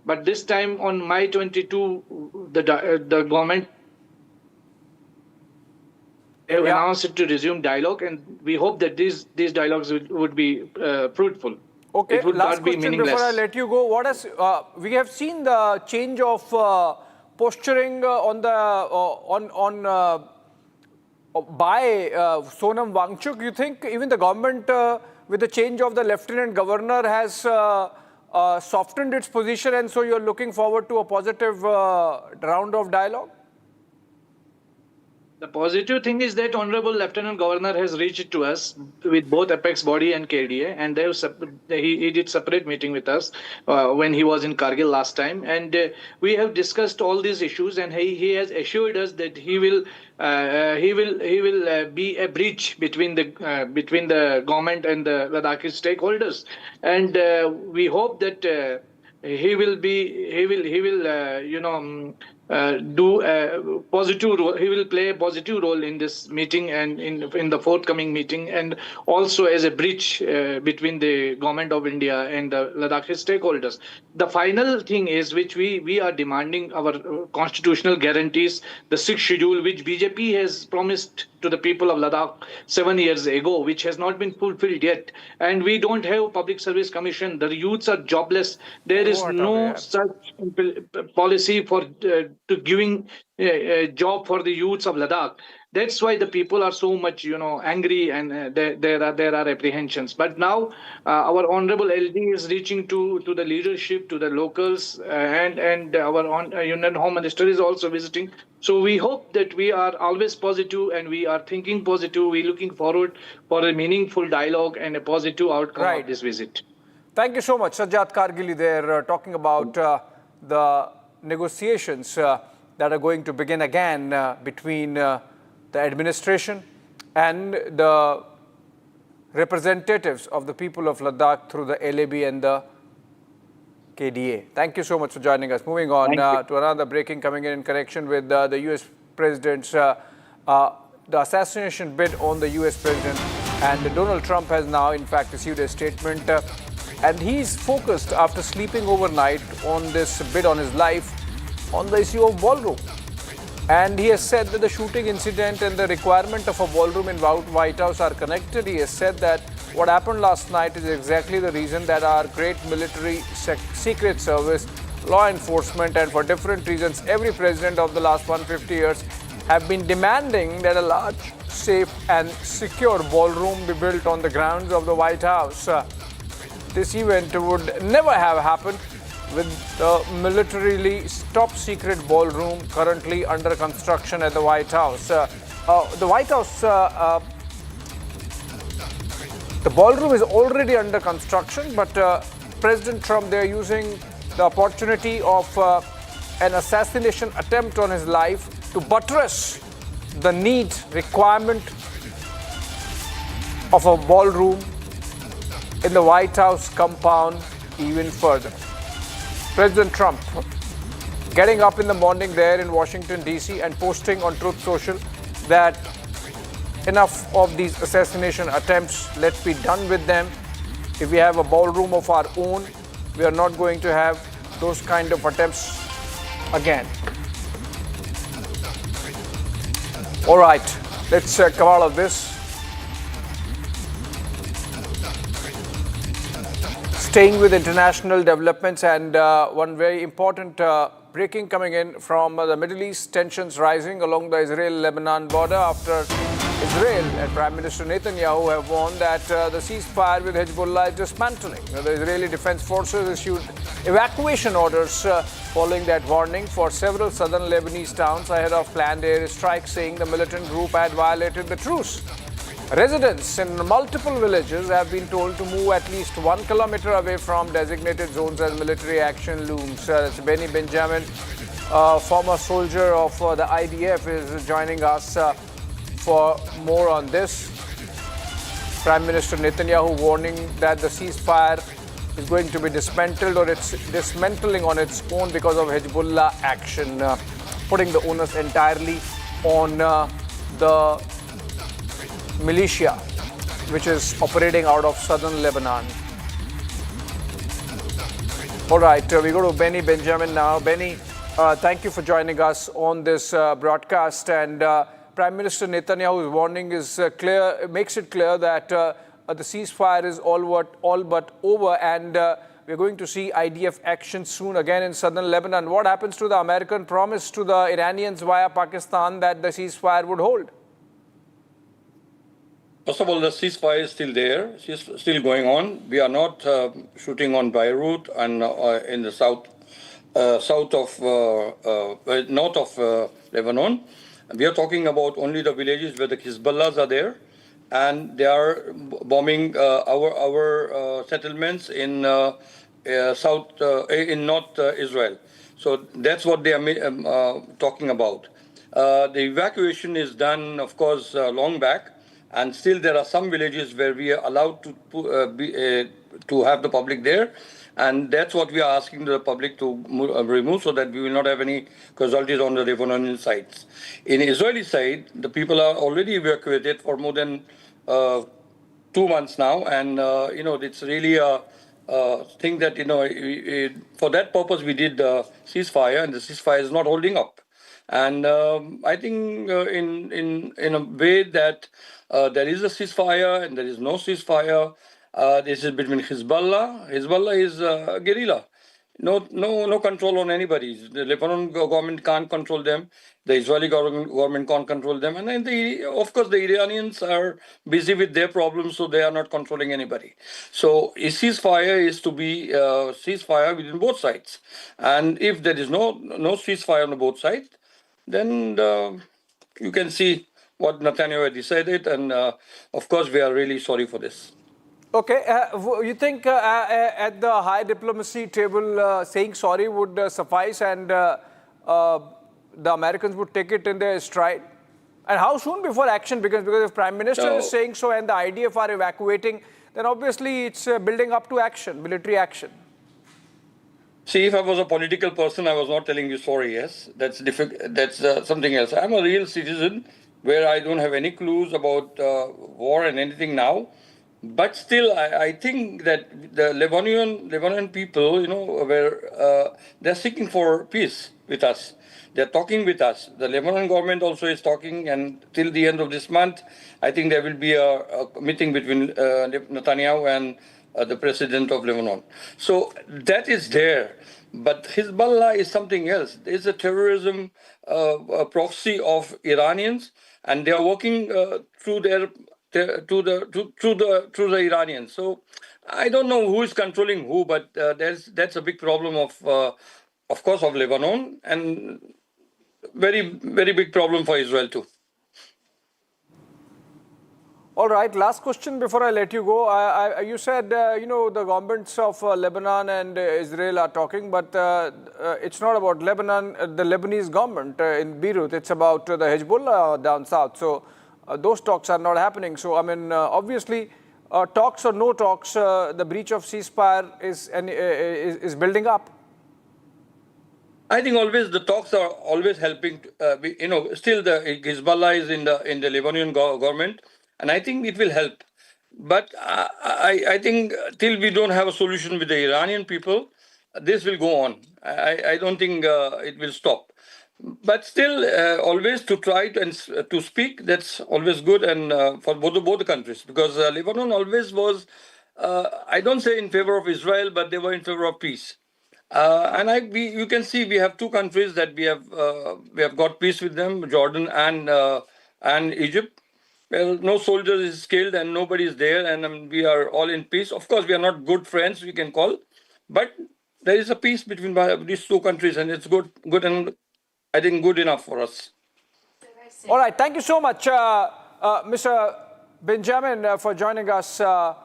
But this time on May 22, the government have announced it to resume dialogue, and we hope that these dialogues would be fruitful. Okay, it would last not be question meaningless. before I let you go. What has we have seen the change of posturing by Sonam Wangchuk. You think even the government, with the change of the Lieutenant Governor, has softened its position, and so you're looking forward to a positive round of dialogue? The positive thing is that Honorable Lieutenant Governor has reached to us with both Apex Body and KDA, and he did separate meeting with us when he was in Kargil last time, and we have discussed all these issues, and he has assured us that he will be a bridge between the government and the Ladakhi stakeholders, and we hope that he will do a positive role. He will play a positive role in this meeting and in the forthcoming meeting, and also as a bridge between the government of India and the Ladakhi stakeholders. The final thing is, which we are demanding our constitutional guarantees, the 6th schedule, which BJP has promised to the people of Ladakh 7 years ago, which has not been fulfilled yet. And we don't have public service commission. The youths are jobless. There is no such policy for to giving a job for the youths of Ladakh. That's why the people are so much, angry, and there are apprehensions. But now our Honorable LD is reaching to the leadership, to the locals, and our Union Home Minister is also visiting. So we hope that we are always positive, and we are thinking positive. We're looking forward for a meaningful dialogue and a positive outcome of this visit. Thank you so much. Sajjad Kargili there talking about the negotiations that are going to begin again between the administration and the representatives of the people of Ladakh through the LAB and the KDA. Thank you so much for joining us. Moving on to another breaking coming in connection with the US President's the assassination bid on the US President, and Donald Trump has now in fact issued a statement and he's focused after sleeping overnight on this bid on his life on the issue of ballroom. And he has said that the shooting incident and the requirement of a ballroom in White House are connected. He has said that what happened last night is exactly the reason that our great military, secret service, law enforcement, and for different reasons, every president of the last 150 years have been demanding that a large, safe and secure ballroom be built on the grounds of the White House. This event would never have happened with the militarily top-secret ballroom currently under construction at the White House. The White House, the ballroom is already under construction, but President Trump, they're using the opportunity of an assassination attempt on his life to buttress the requirement of a ballroom in the White House compound even further. President Trump getting up in the morning there in Washington, D.C. and posting on Truth Social that enough of these assassination attempts, let's be done with them. If we have a ballroom of our own, we are not going to have those kind of attempts again. All right, let's come out of this. Staying with international developments, and one very important breaking coming in from the Middle East, tensions rising along the Israel-Lebanon border after Israel and Prime Minister Netanyahu have warned that the ceasefire with Hezbollah is dismantling. The Israeli Defense Forces issued evacuation orders following that warning for several southern Lebanese towns ahead of planned air strikes, saying the militant group had violated the truce. Residents in multiple villages have been told to move at least 1 kilometer away from designated zones as military action looms. That's Benny Benjamin, former soldier of the IDF, is joining us for more on this. Prime Minister Netanyahu warning that the ceasefire is going to be dismantled, or it's dismantling on its own because of Hezbollah action, putting the onus entirely on the militia which is operating out of southern Lebanon. All right, we go to Benny Benjamin now. Benny, thank you for joining us on this broadcast. And Prime Minister Netanyahu's warning is clear, makes it clear that the ceasefire is all but over, and we're going to see IDF action soon again in southern Lebanon. What happens to the American promise to the Iranians via Pakistan that the ceasefire would hold? First of all, the ceasefire is still there, it's still going on. We are not shooting on Beirut and in the north of Lebanon. We are talking about only the villages where the Hezbollahs are there, and they are bombing our settlements in North Israel. So that's what they are talking about. The evacuation is done, of course, long back. And still there are some villages where we are allowed to have the public there. And that's what we are asking the public to remove, so that we will not have any casualties on the Lebanonian sides. In Israeli side, the people are already evacuated for more than 2 months now. And, it's really a thing that, for that purpose, we did the ceasefire, and the ceasefire is not holding up. And I think in a way that there is a ceasefire and there is no ceasefire. This is between Hezbollah. Hezbollah is a guerrilla. No control on anybody. The Lebanon government can't control them. The Israeli government can't control them. And then, of course, the Iranians are busy with their problems, so they are not controlling anybody. So a ceasefire is to be ceasefire within both sides. And if there is no ceasefire on both sides, then you can see what Netanyahu decided, and of course we are really sorry for this. Okay, you think at the high diplomacy table saying sorry would suffice, and the Americans would take it in their stride? And how soon before action? Because if Prime Minister is saying so and the IDF are evacuating, then obviously it's building up to action, military action. See, if I was a political person, I was not telling you sorry, yes. That's difficult. That's something else. I'm a real citizen where I don't have any clues about war and anything now. But still, I think that the Lebanon people, they're seeking for peace with us. They're talking with us. The Lebanon government also is talking, and till the end of this month, I think there will be a meeting between Netanyahu and the president of Lebanon. So that is there. But Hezbollah is something else. It's a terrorism proxy of Iranians, and they are working through the Iranians. So I don't know who is controlling who, but that's a big problem of course, of Lebanon, and very, very big problem for Israel too. All right, last question before I let you go. You said, the governments of Lebanon and Israel are talking, but it's not about Lebanon, the Lebanese government in Beirut. It's about the Hezbollah down south. So those talks are not happening. So, obviously, talks or no talks, the breach of ceasefire is building up. I think always the talks are always helping. Still the Hezbollah is in the Lebanese government. And I think it will help. But I think till we don't have a solution with the Iranian people, this will go on. I don't think it will stop. But still, always to try to speak, that's always good, and for both the countries. Because Lebanon always was, I don't say in favor of Israel, but they were in favor of peace. You can see we have two countries that we have got peace with them, Jordan and Egypt. Well, no soldier is killed and nobody is there, and we are all in peace. Of course, we are not good friends, we can call, but there is a peace between these two countries, and it's good, and I think good enough for us. All right, thank you so much, Mr. Benjamin, for joining us from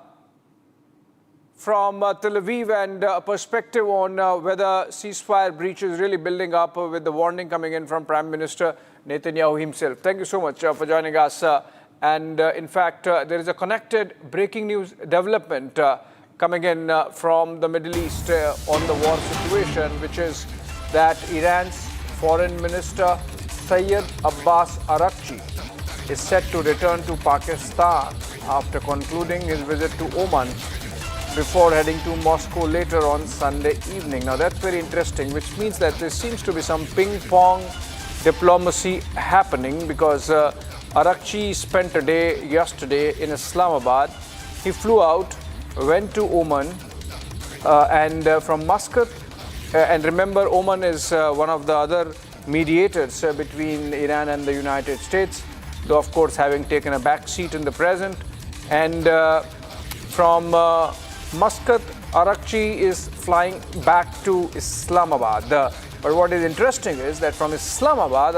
Tel Aviv, and a perspective on whether ceasefire breach is really building up with the warning coming in from Prime Minister Netanyahu himself. Thank you so much for joining us. And in fact, there is a connected breaking news development coming in from the Middle East on the war situation, which is that Iran's Foreign Minister Syed Abbas Araghchi is set to return to Pakistan after concluding his visit to Oman before heading to Moscow later on Sunday evening. Now that's very interesting, which means that there seems to be some ping-pong diplomacy happening, because Araghchi spent a day yesterday in Islamabad. He flew out, went to Oman, and from Muscat, and remember Oman is one of the other mediators between Iran and the United States, though of course having taken a back seat in the present. And from Muscat, Araghchi is flying back to Islamabad. But what is interesting is that from Islamabad,